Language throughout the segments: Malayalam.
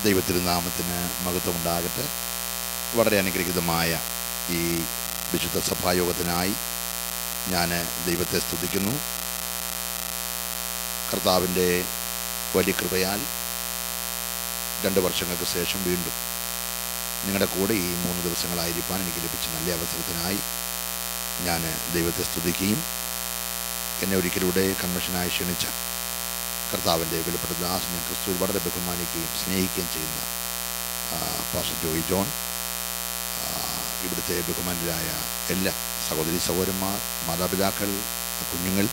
ദൈവത്തിരുനാമത്തിന് മഹത്വമുണ്ടാകട്ടെ. വളരെ അനുഗ്രഹീതമായ ഈ വിശുദ്ധ സഭായോഗത്തിനായി ഞാൻ ദൈവത്തെ സ്തുതിക്കുന്നു. കർത്താവിൻ്റെ വലിയ കൃപയാൽ 2 വർഷങ്ങൾക്ക് ശേഷം വീണ്ടും നിങ്ങളുടെ കൂടെ ഈ 3 ദിവസങ്ങളായിരിക്കാൻ എനിക്ക് ലഭിച്ച നല്ല അവസരത്തിനായി ഞാൻ ദൈവത്തെ സ്തുതിക്കുകയും എന്നെ ഒരിക്കലൂടെ കൺവെൻഷനായി ക്ഷണിച്ച കർത്താവിൻ്റെ വിലപ്പെട്ട ദാസ് ഞാൻ ക്രിസ്തുവിൽ വളരെ ബഹുമാനിക്കുകയും സ്നേഹിക്കുകയും ചെയ്യുന്ന പാസ്റ്റർ ജോയി ജോൺ, ഇവിടുത്തെ ബഹുമാനരായ എല്ലാ സഹോദരി സഹോദരന്മാർ, മാതാപിതാക്കൾ, കുഞ്ഞുങ്ങൾ,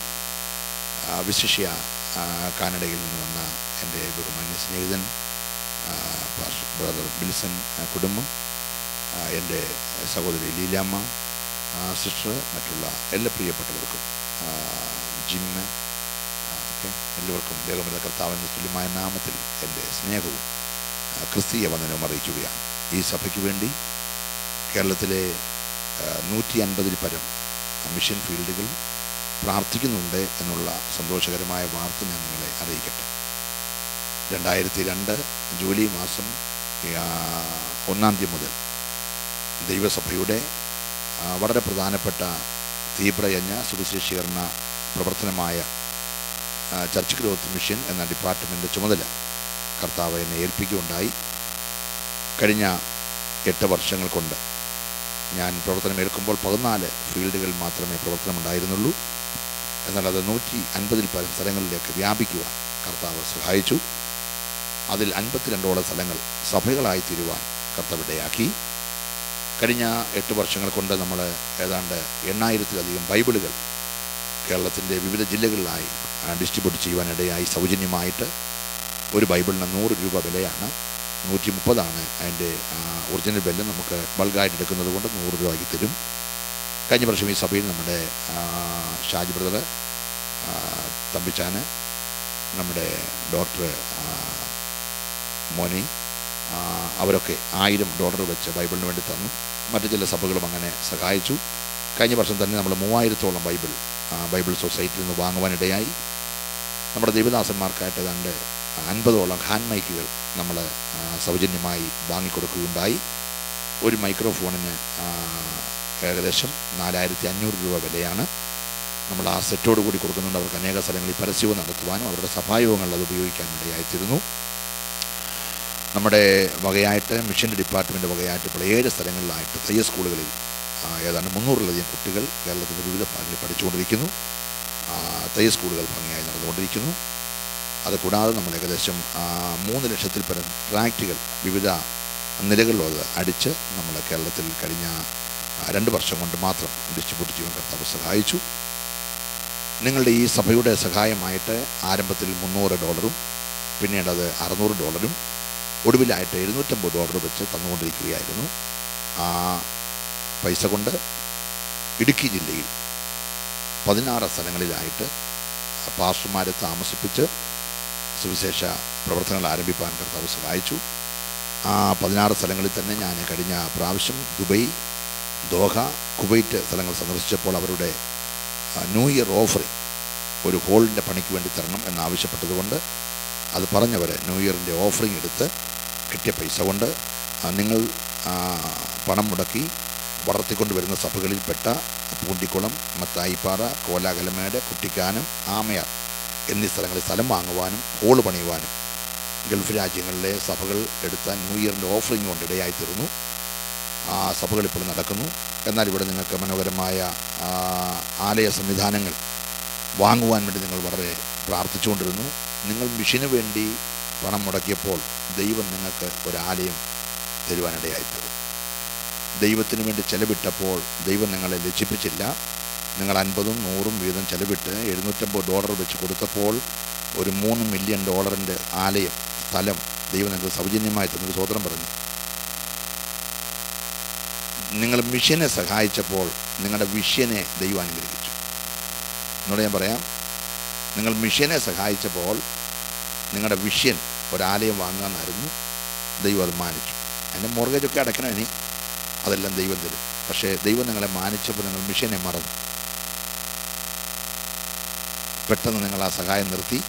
വിശിഷ്യ കാനഡയിൽ നിന്ന് വന്ന എൻ്റെ ബഹുമാന്യ സ്നേഹിതൻ പാസ്റ്റർ ബ്രദർ ബിൽസൺ കുടുംബം, എൻ്റെ സഹോദരി ലീലാമ്മ സിസ്റ്റർ, മറ്റുള്ള എല്ലാ പ്രിയപ്പെട്ടവർക്കും ജിമ്മ്, എല്ലാവർക്കും ദൈവമെന്ന കർത്താവിൻ്റെ തുല്യമായ നാമത്തിൽ എൻ്റെ സ്നേഹവും ക്രിസ്തീയ വന്ദനവും അറിയിക്കുകയാണ്. ഈ സഭയ്ക്ക് വേണ്ടി കേരളത്തിലെ 150-ൽ പരം മിഷൻ ഫീൽഡുകൾ പ്രാർത്ഥിക്കുന്നുണ്ട് എന്നുള്ള സന്തോഷകരമായ വാർത്ത ഞാൻ നിങ്ങളെ അറിയിക്കട്ടെ. 2002 ജൂലൈ മാസം 1-ാം തീയതി മുതൽ ദൈവസഭയുടെ വളരെ പ്രധാനപ്പെട്ട തീവ്രയജ്ഞ സുവിശേഷീകരണ പ്രവർത്തനമായ ചർച്ച് ഗ്രോത്ത് മിഷൻ എന്ന ഡിപ്പാർട്ട്മെൻ്റ് ചുമതല കർത്താവ് എന്നെ ഏൽപ്പിക്കുകയുണ്ടായി. കഴിഞ്ഞ 8 വർഷങ്ങൾ കൊണ്ട് ഞാൻ പ്രവർത്തനമേൽക്കുമ്പോൾ 14 ഫീൽഡുകൾ മാത്രമേ പ്രവർത്തനമുണ്ടായിരുന്നുള്ളൂ. എന്നാൽ അത് 150-ൽ പരം സ്ഥലങ്ങളിലേക്ക് വ്യാപിക്കുവാൻ കർത്താവ് സഹായിച്ചു. അതിൽ 52ഓളം സ്ഥലങ്ങൾ സഭകളായി തീരുവാൻ കർത്താവ് ഇടയാക്കി. കഴിഞ്ഞ 8 വർഷങ്ങൾ കൊണ്ട് നമ്മൾ ഏതാണ്ട് 8000-ലധികം ബൈബിളുകൾ കേരളത്തിൻ്റെ വിവിധ ജില്ലകളിലായി ഡിസ്ട്രിബ്യൂട്ട് ചെയ്യുവാനിടയായി. സൗജന്യമായിട്ട് ഒരു ബൈബിളിന് 100 രൂപ വിലയാണ്. 130 അതിൻ്റെ ഒറിജിനൽ ബില്ല്. നമുക്ക് ബൾഗായിട്ട് എടുക്കുന്നത് കൊണ്ട് 100 രൂപയ്ക്ക് തരും. കഴിഞ്ഞ വർഷം ഈ സഭയിൽ നമ്മുടെ ഷാജി ബ്രദർ, തമ്പിച്ചാന്, നമ്മുടെ ഡോക്ടർ മോനി, അവരൊക്കെ $1000 വെച്ച് ബൈബിളിന് വേണ്ടി തന്നു. മറ്റു ചില സഭകളും അങ്ങനെ സഹായിച്ചു. കഴിഞ്ഞ വർഷം തന്നെ നമ്മൾ 3000-ഓളം ബൈബിൾ സൊസൈറ്റിയിൽ നിന്ന് വാങ്ങുവാനിടയായി. നമ്മുടെ ദൈവദാസന്മാർക്കായിട്ട് ഏതാണ്ട് 50ഓളം ഹാൻഡ് മൈക്കുകൾ നമ്മൾ സൗജന്യമായി വാങ്ങിക്കൊടുക്കുകയുണ്ടായി. ഒരു മൈക്രോഫോണിന് ഏകദേശം 4500 രൂപ വിലയാണ്. നമ്മൾ ആ സെറ്റോട് കൂടി കൊടുക്കുന്നുണ്ട്. അവർക്ക് അനേക സ്ഥലങ്ങളിൽ പരസ്യവും നടത്തുവാനും അവരുടെ സഭായോഗങ്ങളിൽ അത് ഉപയോഗിക്കാനും ഇടയായിത്തീരുന്നു. നമ്മുടെ വകയായിട്ട് മിഷൻ്റെ ഡിപ്പാർട്ട്മെൻറ്റ് വകയായിട്ട് ഇപ്പോൾ 7 സ്ഥലങ്ങളിലായിട്ട് തയ്യൽ സ്കൂളുകളിൽ ഏതാണ്ട് 300-ലധികം കുട്ടികൾ കേരളത്തിൻ്റെ വിവിധ ഭാഗങ്ങളിൽ പഠിച്ചുകൊണ്ടിരിക്കുന്നു. തയ്യൽ സ്കൂളുകൾ ഭംഗിയായി നടന്നുകൊണ്ടിരിക്കുന്നു. അതുകൂടാതെ നമ്മൾ ഏകദേശം 3 ലക്ഷത്തിൽ പരം ട്രാക്റ്റുകൾ വിവിധ നിലകളിലത് അടിച്ച് നമ്മൾ കേരളത്തിൽ കഴിഞ്ഞ 2 വർഷം കൊണ്ട് മാത്രം ഡിസ്ട്രിബ്യൂട്ട് ചെയ്യാൻ കർത്താവ് സഹായിച്ചു. നിങ്ങളുടെ ഈ സഭയുടെ സഹായമായിട്ട് ആരംഭത്തിൽ $300, പിന്നീട് അത് $600, ഒടുവിലായിട്ട് $750 വെച്ച് തന്നുകൊണ്ടിരിക്കുകയായിരുന്നു. ആ പൈസ കൊണ്ട് ഇടുക്കി ജില്ലയിൽ 16 സ്ഥലങ്ങളിലായിട്ട് പാസ്റ്റർമാരെ താമസിപ്പിച്ച് സുവിശേഷ പ്രവർത്തനങ്ങൾ ആരംഭിക്കാൻ കർത്താവ് സഹായിച്ചു. ആ 16 സ്ഥലങ്ങളിൽ തന്നെ ഞാൻ കഴിഞ്ഞ പ്രാവശ്യം ദുബൈ, ദോഹ, കുവൈറ്റ് സ്ഥലങ്ങൾ സന്ദർശിച്ചപ്പോൾ അവരുടെ ന്യൂ ഇയർ ഓഫറിങ് ഒരു ഹോളിൻ്റെ പണിക്ക് വേണ്ടി തരണം എന്നാവശ്യപ്പെട്ടതുകൊണ്ട് അത് പറഞ്ഞവർ ന്യൂ ഇയറിൻ്റെ ഓഫറിങ് എടുത്ത് കിട്ടിയ പൈസ കൊണ്ട് നിങ്ങൾ പണം മുടക്കി വളർത്തിക്കൊണ്ടുവരുന്ന സഭകളിൽപ്പെട്ട പൂണ്ടിക്കുളം, മത്തായിപ്പാറ, കോലാകലമേട്, കുട്ടിക്കാനം, ആമയാർ എന്നീ സ്ഥലങ്ങളിൽ സ്ഥലം വാങ്ങുവാനും ഹോള് പണിയുവാനും ഗൾഫ് രാജ്യങ്ങളിലെ സഭകൾ എടുത്ത ന്യൂ ഇയറിൻ്റെ ഓഫറിങ് കൊണ്ട് ഇടയായിത്തീർന്നു. ആ സഭകൾ ഇപ്പോൾ നടക്കുന്നു. എന്നാൽ ഇവിടെ നിങ്ങൾക്ക് മനോഹരമായ ആലയ സംവിധാനങ്ങൾ വാങ്ങുവാൻ വേണ്ടി നിങ്ങൾ വളരെ പ്രാർത്ഥിച്ചുകൊണ്ടിരുന്നു. നിങ്ങൾ മിഷന് വേണ്ടി പണം മുടക്കിയപ്പോൾ ദൈവം നിങ്ങൾക്ക് ഒരാലയം തരുവാനിടയായിത്തീർന്നു. ദൈവത്തിന് വേണ്ടി ചെലവിട്ടപ്പോൾ ദൈവം നിങ്ങളെ ലജ്ജിപ്പിച്ചില്ല. നിങ്ങൾ 50ഉം 100ഉം വീതം ചെലവിട്ട് $750 വെച്ച് കൊടുത്തപ്പോൾ ഒരു $3 മില്യൺ ആലയം സ്ഥലം ദൈവം നിങ്ങൾക്ക് സൗജന്യമായി തന്നൊരു സ്തോത്രം പറഞ്ഞു. നിങ്ങൾ മിഷനെ സഹായിച്ചപ്പോൾ നിങ്ങളുടെ വിഷനെ ദൈവം അനുഗ്രഹിച്ചു. എന്നോട് ഞാൻ പറയാം, നിങ്ങൾ മിഷനെ സഹായിച്ചപ്പോൾ നിങ്ങളുടെ വിഷൻ ഒരാലയം വാങ്ങാമെന്നായിരുന്നു. ദൈവം അത് മാനിച്ചു. അതിൻ്റെ മോർഗേജൊക്കെ അടയ്ക്കണം, ഇനി അതെല്ലാം ദൈവം തരും. പക്ഷേ ദൈവം നിങ്ങളെ മാനിച്ചപ്പോൾ നിങ്ങൾ മിഷനെ മറന്നു. പെട്ടെന്ന് നിങ്ങൾ ആ സഹായം നിർത്തി.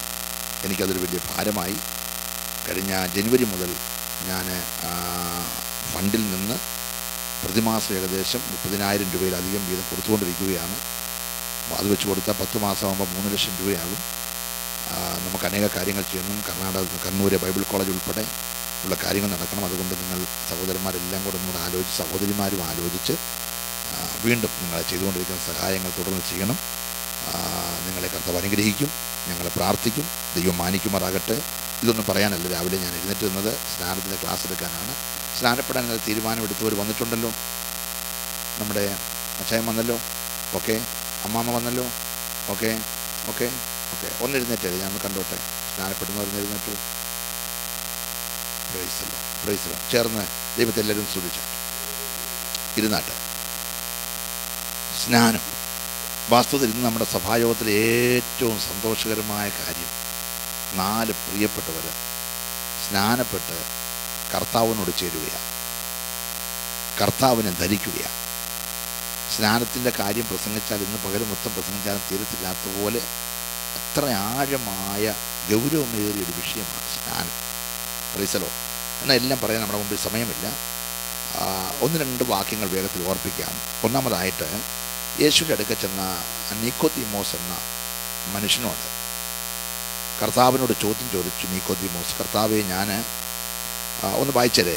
എനിക്കതൊരു വലിയ ഭാരമായി. കഴിഞ്ഞ ജനുവരി മുതൽ ഞാൻ ഫണ്ടിൽ നിന്ന് പ്രതിമാസം ഏകദേശം 30,000 രൂപയിലധികം വീതം കൊടുത്തുകൊണ്ടിരിക്കുകയാണ്. അത് വെച്ച് കൊടുത്താൽ 10 മാസമാകുമ്പോൾ 3 ലക്ഷം രൂപയാകും. നമുക്ക് അനേക കാര്യങ്ങൾ ചെയ്യണം. കണ്ണൂർ ബൈബിൾ കോളേജ് ഉൾപ്പെടെ ഉള്ള കാര്യങ്ങൾ നടക്കണം. അതുകൊണ്ട് നിങ്ങൾ സഹോദരന്മാരെല്ലാം കൂടെ നിങ്ങൾ ആലോചിച്ച്, സഹോദരിമാരും ആലോചിച്ച് വീണ്ടും നിങ്ങൾ ചെയ്തുകൊണ്ടിരിക്കുന്ന സഹായങ്ങൾ തുടർന്ന് ചെയ്യണം. നിങ്ങളെ കർത്താവ് അനുഗ്രഹിക്കും. ഞങ്ങളെ പ്രാർത്ഥിക്കും. ദൈവം മാനിക്കുമാറാകട്ടെ. ഇതൊന്നും പറയാനല്ല, രാവിലെ ഞാൻ എഴുന്നേറ്റ് നിന്നത് സ്നാനത്തിൻ്റെ ക്ലാസ് എടുക്കാനാണ്. സ്നാനപ്പെടാൻ തീരുമാനമെടുത്തവർ വന്നിട്ടുണ്ടല്ലോ. നമ്മുടെ അച്ചായൻ വന്നല്ലോ, ഓക്കെ. അമ്മാമ്മ വന്നല്ലോ, ഓക്കെ ഓക്കെ ഓക്കെ. ഒന്ന് എഴുന്നേറ്റേ, ഞാൻ കണ്ടോട്ടെ. സ്നാനപ്പെടുന്നവർ എഴുന്നേറ്റു. പ്രൈസല്ലോ ചേർന്ന് ദൈവത്തെ എല്ലാവരും സ്തുതിച്ചാൽ ഇരുന്നാട്ട്. സ്നാനം വാസ്തവത്തിൽ ഇന്ന് നമ്മുടെ സഭായോഗത്തിലെ ഏറ്റവും സന്തോഷകരമായ കാര്യം, 4 പ്രിയപ്പെട്ടവർ സ്നാനപ്പെട്ട് കർത്താവിനോട് ചേരുകയാണ്, കർത്താവിനെ ധരിക്കുകയാണ്. സ്നാനത്തിൻ്റെ കാര്യം പ്രസംഗിച്ചാൽ ഇന്ന് പകൽ മൊത്തം പ്രസംഗിച്ചാലും തീരത്തില്ലാത്ത പോലെ അത്ര ആഴമായ ഗൗരവമേറിയൊരു വിഷയമാണ് സ്നാനം. പ്രൈസലോ. എന്നാൽ എല്ലാം പറയാൻ നമ്മുടെ മുമ്പിൽ സമയമില്ല. 1-2 വാക്യങ്ങൾ വേഗത്തിൽ ഓർപ്പിക്കാം. ഒന്നാമതായിട്ട്, യേശുവിൻ്റെ അടുക്കൽ ചെന്ന നിക്കോദീമോസ് എന്ന മനുഷ്യനോട് കർത്താവിനോട് ചോദ്യം ചോദിച്ചു. നിക്കോദീമോസ്, കർത്താവെ, ഞാൻ ഒന്ന് വായിച്ചതേ,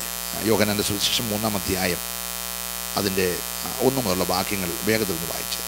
യോഹന്നാന്റെ സുവിശേഷം 3-ാം അധ്യായം അതിൻ്റെ 1 മുതലുള്ള വാക്യങ്ങൾ വേഗത്തിൽ ഒന്ന് വായിച്ചത്.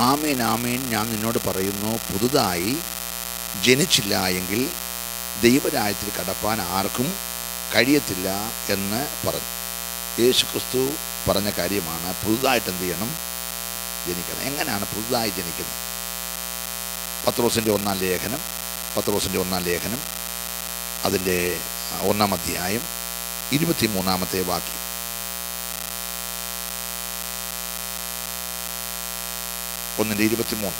ആമേൻ ആമേൻ, ഞാൻ നിന്നോട് പറയുന്നു, പുതുതായി ജനിച്ചില്ല എങ്കിൽ ദൈവരാജ്യത്തിൽ കടപ്പാൻ ആർക്കും കഴിയത്തില്ല എന്ന് പറഞ്ഞു. യേശു ക്രിസ്തു പറഞ്ഞ കാര്യമാണ് പുതുതായിട്ട് എന്ത് ചെയ്യണം? ജനിക്കണം. എങ്ങനെയാണ് പുതുതായി ജനിക്കുന്നത്? പത്രോസിൻ്റെ ഒന്നാം ലേഖനം അതിൻ്റെ 1-ാം അധ്യായം 23-ാമത്തെ വാക്യം. ഒന്നിൻ്റെ 23.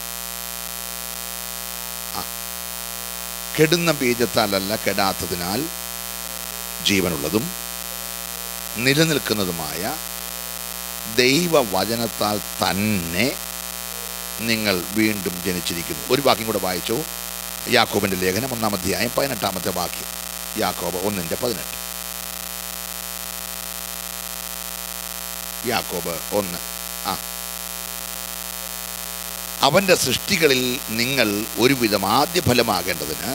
കെടുന്ന ബീജത്താലല്ല, കെടാത്തതിനാൽ ജീവനുള്ളതും നിലനിൽക്കുന്നതുമായ ദൈവവചനത്താൽ തന്നെ നിങ്ങൾ വീണ്ടും ജനിച്ചിരിക്കുന്നു. ഒരു വാക്യം കൂടെ വായിച്ചു. യാക്കോബിൻ്റെ ലേഖനം 1-ാം അധ്യായം 18-ാമത്തെ വാക്യം. യാക്കോബ് 1:18. യാക്കോബ് 1. അവൻ്റെ സൃഷ്ടികളിൽ നിങ്ങൾ ഒരുവിധം ആദ്യഫലമാകേണ്ടതിന്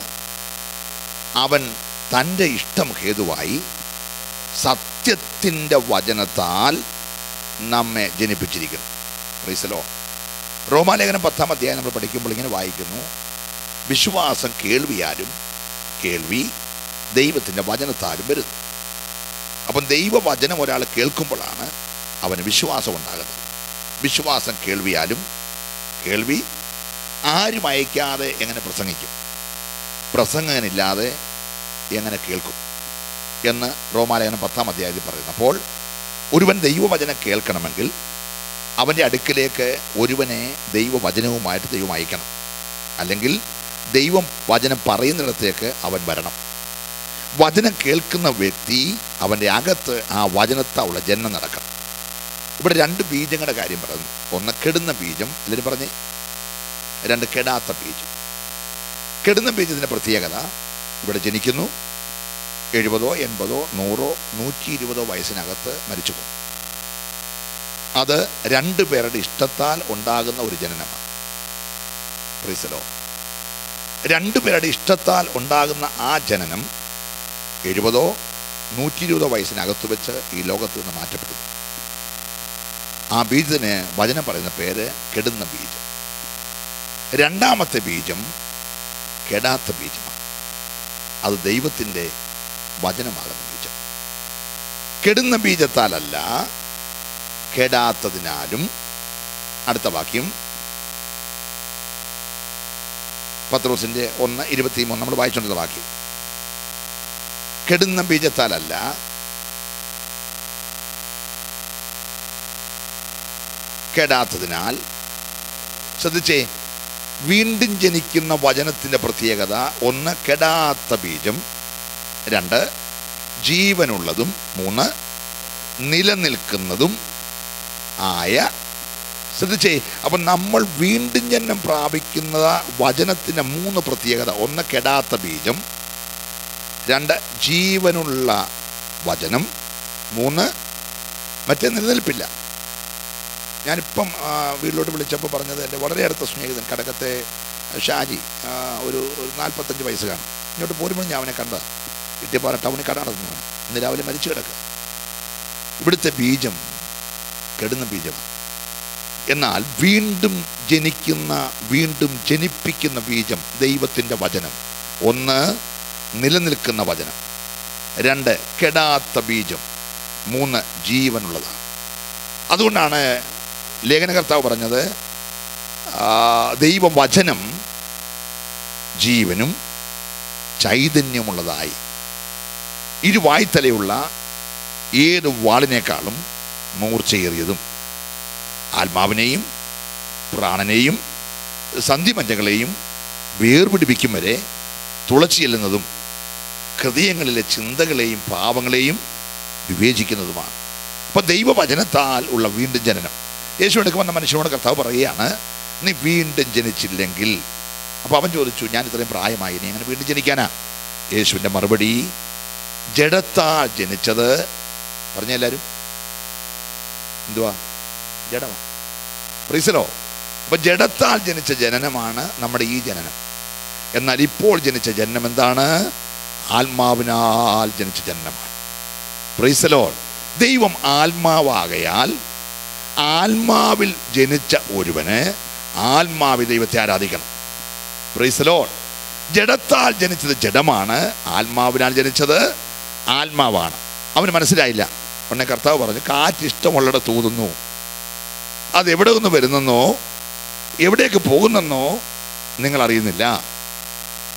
അവൻ തൻ്റെ ഇഷ്ടം ഹേതുവായി സത്യത്തിൻ്റെ വചനത്താൽ നമ്മെ ജനിപ്പിച്ചിരിക്കുന്നു. പ്രൈസലോ. റോമാലേഖനം 10-ാം അധ്യായം നമ്മൾ പഠിക്കുമ്പോൾ ഇങ്ങനെ വായിക്കുന്നു, വിശ്വാസം കേൾവിയാലും കേൾവി ദൈവത്തിൻ്റെ വചനത്താലും വരുന്നു. അപ്പം ദൈവവചനം ഒരാൾ കേൾക്കുമ്പോഴാണ് അവന് വിശ്വാസം ഉണ്ടാകുന്നത്. വിശ്വാസം കേൾവിയാലും കേൾവി. ആരും അയക്കാതെ എങ്ങനെ പ്രസംഗിക്കും? പ്രസംഗകനില്ലാതെ എങ്ങനെ കേൾക്കും എന്ന് റോമാലേഖനം 10-ാം അധ്യായത്തിൽ പറയുന്നു. അപ്പോൾ ഒരുവൻ ദൈവവചനം കേൾക്കണമെങ്കിൽ അവൻ്റെ അടുക്കിലേക്ക് ഒരുവനെ ദൈവവചനവുമായിട്ട് ദൈവം അയക്കണം. അല്ലെങ്കിൽ ദൈവം വചനം പറയുന്നിടത്തേക്ക് അവൻ വരണം. വചനം കേൾക്കുന്ന വ്യക്തി, അവൻ്റെ അകത്ത് ആ വചനത്താലുള്ള ജന്മം നടക്കണം. ഇവിടെ 2 ബീജങ്ങളുടെ കാര്യം പറയുന്നു. ഒന്ന് കെടുന്ന ബീജം, എല്ലാവരും പറഞ്ഞേ. 2 കെടാത്ത ബീജം. കെടുന്ന ബീജത്തിൻ്റെ പ്രത്യേകത, ഇവിടെ ജനിക്കുന്നു, 70, 80, 100, 120 വയസ്സിനകത്ത് മരിച്ചു പോകും. അത് 2 പേരുടെ ഇഷ്ടത്താൽ ഉണ്ടാകുന്ന ഒരു ജനനമാണ്. പ്രീസലോ. 2 പേരുടെ ഇഷ്ടത്താൽ ഉണ്ടാകുന്ന ആ ജനനം 70, 120 വയസ്സിനകത്ത് വെച്ച് ഈ ലോകത്ത് നിന്ന് മാറ്റപ്പെടുന്നു. ആ ബീജത്തിന് വചനം പറയുന്ന പേര് കെടുന്ന ബീജം. 2-ാമത്തെ ബീജം കെടാത്ത ബീജമാണ്. അത് ദൈവത്തിൻ്റെ വചനമാകുന്ന ബീജം. കെടുന്ന ബീജത്താലല്ല, കെടാത്തതിനാലും. അടുത്ത വാക്യം പത്രോസിൻ്റെ 1:23 നമ്മൾ വായിച്ചുകൊണ്ടിരുന്ന വാക്യം. കെടുന്ന ബീജത്താലല്ല, കെടാത്തതിനാൽ. ശ്രദ്ധിച്ചേ, വീണ്ടും ജനിക്കുന്ന വചനത്തിൻ്റെ പ്രത്യേകത: 1, കെടാത്ത ബീജം; 2, ജീവനുള്ളതും; 3, നിലനിൽക്കുന്നതും ആയ. ശ്രദ്ധിച്ചേ, അപ്പം നമ്മൾ വീണ്ടും ജന്മം പ്രാപിക്കുന്ന വചനത്തിൻ്റെ 3 പ്രത്യേകത: 1, കെടാത്ത ബീജം; 2, ജീവനുള്ള വചനം; 3, മറ്റേ നിലനിൽപ്പില്ല. ഞാനിപ്പം വീട്ടിലോട്ട് വിളിച്ചപ്പോൾ പറഞ്ഞത് എൻ്റെ വളരെ അടുത്ത സ്നേഹിതൻ കടകത്തെ ഷാജി, ഒരു 45 വയസ്സ് കാണും. ഇങ്ങോട്ട് പോരുമ്പോൾ ഞാൻ അവനെ കണ്ടതാണ്. ഇട്ടിപ്പാറ ടൗണിൽ കട നടന്നു. ഇന്ന് രാവിലെ മരിച്ചു കിടക്കുക. ഇവിടുത്തെ ബീജം കെടുന്ന ബീജമാണ്. എന്നാൽ വീണ്ടും ജനിക്കുന്ന, വീണ്ടും ജനിപ്പിക്കുന്ന ബീജം ദൈവത്തിൻ്റെ വചനം. 1, നിലനിൽക്കുന്ന വചനം; 2, കെടാത്ത ബീജം; 3, ജീവനുള്ളതാണ്. അതുകൊണ്ടാണ് ലേഖനകർത്താവ് പറഞ്ഞത്, ദൈവവചനം ജീവനും ചൈതന്യമുള്ളതായി, ഇരുവായ്ത്തലയുള്ള ഏത് വാളിനേക്കാളും മൂർച്ചയേറിയതും, ആത്മാവിനെയും പ്രാണനെയും സന്ധിമജ്ജകളെയും വേർപിടിപ്പിക്കും വരെ തുളച്ചു ചെല്ലുന്നതും, ഹൃദയങ്ങളിലെ ചിന്തകളെയും പാവങ്ങളെയും വിവേചിക്കുന്നതുമാണ്. അപ്പം ദൈവവചനത്താൽ ഉള്ള വീണ്ടും ജനനം. യേശു എടുക്കുമെന്ന മനുഷ്യനോട് കർത്താവ് പറയുകയാണ്, നീ വീണ്ടും ജനിച്ചില്ലെങ്കിൽ. അപ്പോൾ അവൻ ചോദിച്ചു, ഞാൻ ഇത്രയും പ്രായമായി, നീ അങ്ങനെ വീണ്ടും ജനിക്കാനാ? യേശുവിൻ്റെ മറുപടി, ജഡത്താൽ ജനിച്ചത്, പറഞ്ഞെല്ലാവരും, എന്തുവാ? ജഡമാണ്. പ്രീസലോ. അപ്പം ജഡത്താൽ ജനിച്ച ജനനമാണ് നമ്മുടെ ഈ ജനനം. എന്നാൽ ഇപ്പോൾ ജനിച്ച ജനനം എന്താണ്? ആത്മാവിനാൽ ജനിച്ച ജനനമാണ്. പ്രൈസലോ. ദൈവം ആത്മാവാകയാൽ ആത്മാവിൽ ജനിച്ച ഒരുവന് ആത്മാവിൽ ദൈവത്തെ ആരാധിക്കണം. പ്രൈസലോ. ജഡത്താൽ ജനിച്ചത് ജഡമാണ്, ആത്മാവിനാൽ ജനിച്ചത് ആത്മാവാണ്. അവന് മനസ്സിലായില്ല. ഉടനെ കർത്താവ് പറഞ്ഞു, കാറ്റ് ഇഷ്ടമുള്ളിടത്ത് തൂതുന്നു, അതെവിടെ നിന്ന് വരുന്നെന്നോ എവിടേക്ക് പോകുന്നെന്നോ നിങ്ങൾ അറിയുന്നില്ല.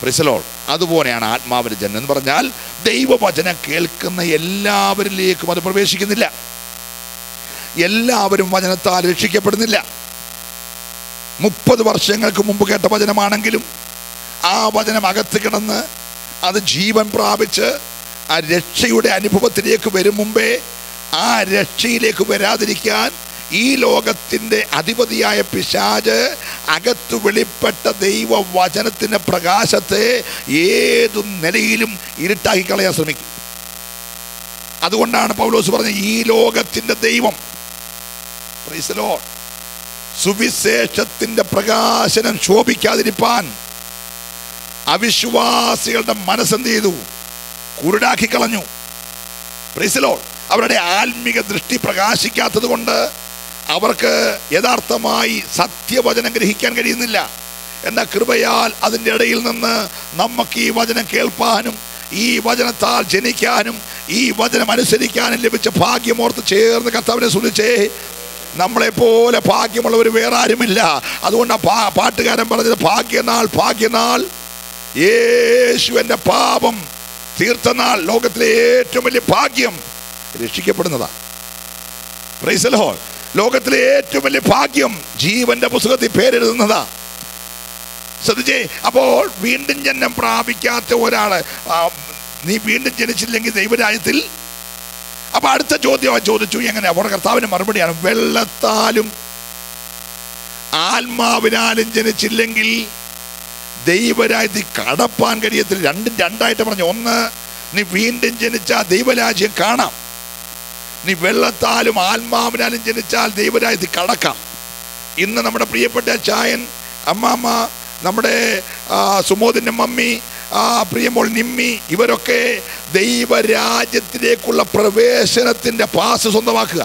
പ്രിസലോൾ. അതുപോലെയാണ് ആത്മാവിൻ്റെ ജനനം എന്ന് പറഞ്ഞാൽ, ദൈവവചനം കേൾക്കുന്ന എല്ലാവരിലേക്കും അത് പ്രവേശിക്കുന്നില്ല. എല്ലാവരും വചനത്താൽ രക്ഷിക്കപ്പെടുന്നില്ല. 30 വർഷങ്ങൾക്ക് മുമ്പ് കേട്ട വചനമാണെങ്കിലും ആ വചനം അകത്ത് കിടന്ന് അത് ജീവൻ പ്രാപിച്ച് ആ രക്ഷയുടെ അനുഭവത്തിലേക്ക് വരും മുമ്പേ ആ രക്ഷയിലേക്ക് വരാതിരിക്കാൻ ഈ ലോകത്തിൻ്റെ അധിപതിയായ പിശാച് അകത്ത് വെളിപ്പെട്ട ദൈവവചനത്തിൻ്റെ പ്രകാശത്തെ ഏതു നിലയിലും ഇരുട്ടാക്കി കളയാൻ ശ്രമിക്കും. അതുകൊണ്ടാണ് പൗലോസ് പറഞ്ഞത്, ഈ ലോകത്തിൻ്റെ ദൈവം, പ്രൈസ് ദി ലോർഡ്, സുവിശേഷത്തിൻ്റെ പ്രകാശനം ശോഭിക്കാതിരിപ്പാൻ അവിശ്വാസികളുടെ മനസ്സെന്ത് ചെയ്തു? കുരുടാക്കി കളഞ്ഞു. Price the Lord. അവരുടെ ആത്മീക ദൃഷ്ടി പ്രകാശിക്കാത്തത് കൊണ്ട് അവർക്ക് യഥാർത്ഥമായി സത്യവചനം ഗ്രഹിക്കാൻ കഴിയുന്നില്ല. എന്നാൽ കൃപയാൽ അതിൻ്റെ ഇടയിൽ നിന്ന് നമുക്ക് ഈ വചനം കേൾപ്പാനും ഈ വചനത്താൽ ജനിക്കാനും ഈ വചനം അനുസരിക്കാനും ലഭിച്ച ഭാഗ്യമോർത്ത് ചേർന്ന് കർത്താവിനെ സ്തുതിച്ചേ. നമ്മളെപ്പോലെ ഭാഗ്യമുള്ളവർ വേറെ ആരുമില്ല. അതുകൊണ്ട് പാട്ടുകാരൻ പറഞ്ഞത്, ഭാഗ്യനാൾ ഭാഗ്യനാൾ, യേശു എൻ്റെ പാപം തീർത്തനാൾ. ലോകത്തിലെ ഏറ്റവും വലിയ ഭാഗ്യം രക്ഷിക്കപ്പെടുന്നതാ. Price the Lord. ലോകത്തിലെ ഏറ്റവും വലിയ ഭാഗ്യം ജീവന്റെ പുസ്തകത്തിൽ പേരെഴുതുന്നതാ. ശ്രദ്ധിച്ചേ. അപ്പോൾ വീണ്ടും ജന്മം പ്രാപിക്കാത്ത ഒരാള്, നീ വീണ്ടും ജനിച്ചില്ലെങ്കിൽ ദൈവരാജ്യത്തിൽ. അപ്പൊ അടുത്ത ചോദ്യം ചോദിച്ചു, എങ്ങനെ? അവിടെ കർത്താവിന്റെ മറുപടിയാണ്, വെള്ളത്താലും ആത്മാവിനാലും ജനിച്ചില്ലെങ്കിൽ ദൈവരാജ്യത്തിൽ കടപ്പാൻ കഴിയത്തില്ല. രണ്ടും രണ്ടായിട്ട് പറഞ്ഞു. ഒന്ന്, നീ വീണ്ടും ജനിച്ചാൽ ദൈവരാജ്യം കാണാം. നീ വെള്ളത്താലും ആത്മാവിനാലും ജനിച്ചാൽ ദൈവരാജ്യത്തിൽ കടക്കാം. ഇന്ന് നമ്മുടെ പ്രിയപ്പെട്ട ചായൻ, അമ്മാമ്മ, നമ്മുടെ സുമോദിന്റെ മമ്മി, പ്രിയമോൾ നിമ്മി, ഇവരൊക്കെ ദൈവരാജ്യത്തിലേക്കുള്ള പ്രവേശനത്തിന്റെ പാസ് സ്വന്തമാക്കുക.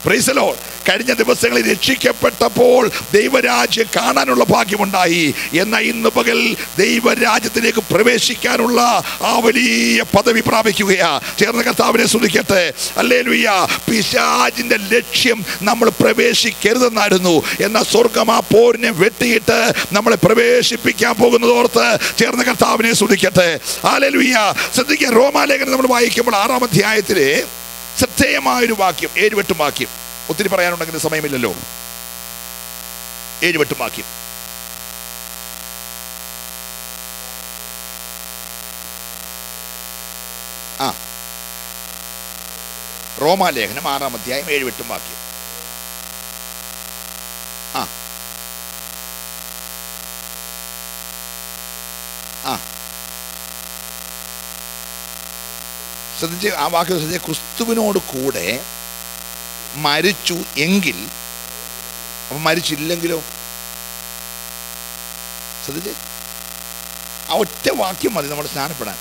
Praise the Lord. കഴിഞ്ഞ ദിവസങ്ങളിൽ രക്ഷിക്കപ്പെട്ടപ്പോൾ ദൈവരാജ്യം കാണാനുള്ള ഭാഗ്യമുണ്ടായി. എന്നാൽ ഇന്ന് പകൽ ദൈവരാജ്യത്തിലേക്ക് പ്രവേശിക്കാനുള്ള ആ വലിയ പദവി പ്രാപിക്കുകയാ. ചേർന്ന കർത്താവിനെ സ്തുതിക്കട്ടെ. ഹല്ലേലൂയ. പിശാചിന്റെ ലക്ഷ്യം നമ്മൾ പ്രവേശിക്കരുതെന്നായിരുന്നു. എന്നാൽ സ്വർഗ്ഗം ആ പോരിനെ വെട്ടിയിട്ട് നമ്മളെ പ്രവേശിപ്പിക്കാൻ പോകുന്നതോർത്ത് ചേർന്ന കർത്താവിനെ സ്തുതിക്കട്ടെ. ഹല്ലേലൂയ. ശ്രദ്ധിക്കുക, റോമാലേഖനം നമ്മൾ വായിക്കുമ്പോൾ 6-ാം അധ്യായത്തിലെ ശ്രദ്ധേയമായൊരു വാക്യം, 7-8 വാക്യം. ഒത്തിരി പറയാനുണ്ടെങ്കിൽ സമയമില്ലല്ലോ. 7-8 വാക്യം. റോമാലേഖനം 6-ാം അധ്യായം 7-8 വാക്യം. ശ്രദ്ധിച്ച് ആ വാക്യം ശ്രദ്ധിച്ച്. ക്രിസ്തുവിനോട് കൂടെ മരിച്ചു എങ്കിൽ, അപ്പം മരിച്ചില്ലെങ്കിലോ? ശ്രദ്ധിച്ച്, ആ ഒറ്റ വാക്യം മതി നമ്മൾ സ്നാനപ്പെടാൻ.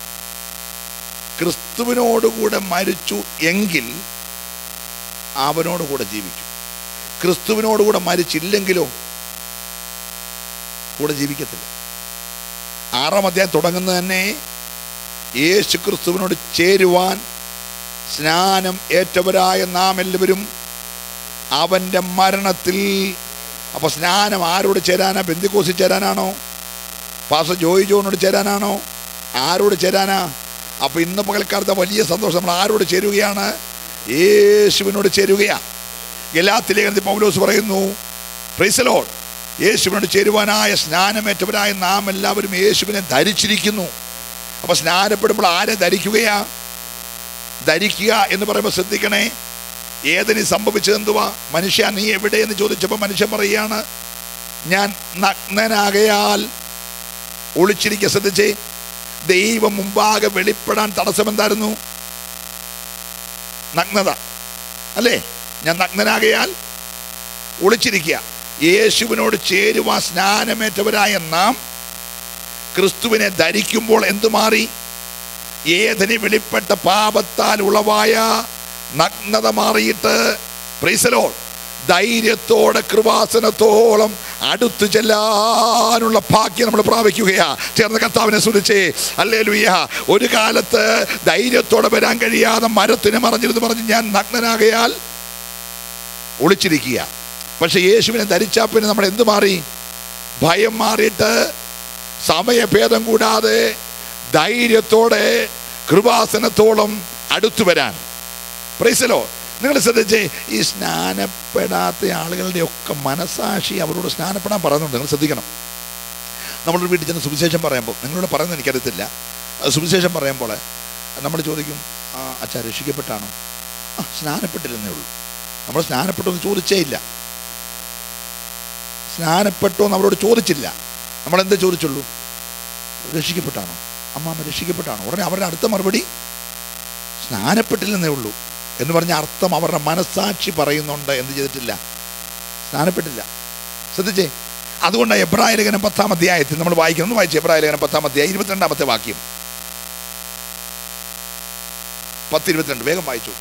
ക്രിസ്തുവിനോടുകൂടെ മരിച്ചു എങ്കിൽ അവനോടുകൂടെ ജീവിക്കും. ക്രിസ്തുവിനോടുകൂടെ മരിച്ചില്ലെങ്കിലോ കൂടെ ജീവിക്കത്തില്ല. 6-ാം അധ്യായം തുടങ്ങുന്നത് തന്നെ യേശു ക്രിസ്തുവിനോട് ചേരുവാൻ സ്നാനം ഏറ്റവരായ നാം എല്ലാവരും അവൻ്റെ മരണത്തിൽ. അപ്പോൾ സ്നാനം ആരോട് ചേരാനാ? പെന്തിക്കോസിൽ ചേരാനാണോ? പാസ്റ്റർ ജോയി ജോനോട് ചേരാനാണോ? ആരോട് ചേരാനാ? അപ്പോൾ ഇന്ന് പകൽക്കാലത്തെ വലിയ സന്തോഷം, നമ്മൾ ആരോട് ചേരുകയാണ്? യേശുവിനോട് ചേരുകയാണ്. ഗലാത്യ ലേഖനത്തിൽ പൗലോസ് പറയുന്നു, പ്രൈസ് ദി ലോർഡ്, യേശുവിനോട് ചേരുവാനായ സ്നാനമേറ്റവരായ നാം എല്ലാവരും യേശുവിനെ ധരിച്ചിരിക്കുന്നു. അപ്പോൾ സ്നാനപ്പെടുമ്പോൾ ആരെ ധരിക്കുകയാ? ധരിക്കുക എന്ന് പറയുമ്പോൾ ശ്രദ്ധിക്കണേ, ഏതിന് സംഭവിച്ചത് എന്തുവാ? മനുഷ്യ നീ എവിടെയെന്ന് ചോദിച്ചപ്പോൾ മനുഷ്യൻ പറയുകയാണ്, ഞാൻ നഗ്നനാകയാൽ ഒളിച്ചിരിക്കുക. ശ്രദ്ധിച്ചേ, ദൈവം മുമ്പാകെ വെളിപ്പെടാൻ തടസ്സം എന്തായിരുന്നു? നഗ്നത അല്ലേ? ഞാൻ നഗ്നനാകയാൽ ഒളിച്ചിരിക്കുക. യേശുവിനോട് ചേരുവാൻ സ്നാനമേറ്റവരായ നാം ക്രിസ്തുവിനെ ധരിക്കുമ്പോൾ എന്തു മാറി? ഏതിന് വെളിപ്പെട്ട പാപത്താൽ ഉളവായ നഗ്നത മാറിയിട്ട്, പ്രൈസ് ദി ലോർഡ്, ധൈര്യത്തോടെ കൃപാസനത്തോളം അടുത്തു ചെല്ലാനുള്ള ഭാഗ്യം നമ്മൾ പ്രാപിക്കുകയാ. ചേർന്ന് കർത്താവിനെ സ്തുതിച്ചേ, ഹല്ലേലൂയ. ഒരു കാലത്ത് ധൈര്യത്തോടെ വരാൻ കഴിയാതെ മരത്തിന് മറഞ്ഞിരുന്ന് പറഞ്ഞ് ഞാൻ നഗ്നനാകയാൽ ഒളിച്ചിരിക്കുക. പക്ഷെ യേശുവിനെ ധരിച്ചാൽ പിന്നെ നമ്മൾ എന്ത് മാറി? ഭയം മാറിയിട്ട് സമയഭേദം കൂടാതെ ധൈര്യത്തോടെ കൃപാസനത്തോളം അടുത്തു വരാൻ. Price the Lord. നിങ്ങൾ ശ്രദ്ധിച്ചേ, ഈ സ്നാനപ്പെടാത്ത ആളുകളുടെ ഒക്കെ മനസാക്ഷി അവരോട് സ്നാനപ്പെടാൻ പറയുന്നുണ്ട്. നിങ്ങൾ ശ്രദ്ധിക്കണം. നമ്മളൊരു വീട്ടിൽ ചെന്ന് സുവിശേഷം പറയുമ്പോൾ, നിങ്ങളോട് പറയുന്നത് എനിക്കറിയത്തില്ല, സുവിശേഷം പറയുമ്പോൾ നമ്മൾ ചോദിക്കും, അച്ഛാ രക്ഷിക്കപ്പെട്ടാണോ? സ്നാനപ്പെട്ടിരുന്നേ ഉള്ളൂ. നമ്മൾ സ്നാനപ്പെട്ടോ എന്ന് ചോദിച്ചേ ഇല്ല. സ്നാനപ്പെട്ടോ എന്ന് അവരോട് ചോദിച്ചില്ല. നമ്മളെന്താ ചോദിച്ചുള്ളൂ? രക്ഷിക്കപ്പെട്ടാണോ? അമ്മാമ്മ രക്ഷിക്കപ്പെട്ടാണോ? ഉടനെ അവരുടെ അടുത്ത മറുപടി സ്നാനപ്പെട്ടില്ലെന്നേ ഉള്ളൂ എന്ന് പറഞ്ഞ അർത്ഥം അവരുടെ മനസ്സാക്ഷി പറയുന്നുണ്ട്. എന്ത് ചെയ്തിട്ടില്ല? സ്നാനപ്പെട്ടില്ല. ശ്രദ്ധിച്ചേ. അതുകൊണ്ട് എബ്രായ ലേഖനം 10-ാം അധ്യായത്തിൽ നമ്മൾ വായിക്കുന്നു. വായിച്ചു എബ്രായ ലേഖനം 10-ാം അധ്യായം 22-ാമത്തെ വാക്യം. 10:22 വേഗം വായിച്ചു.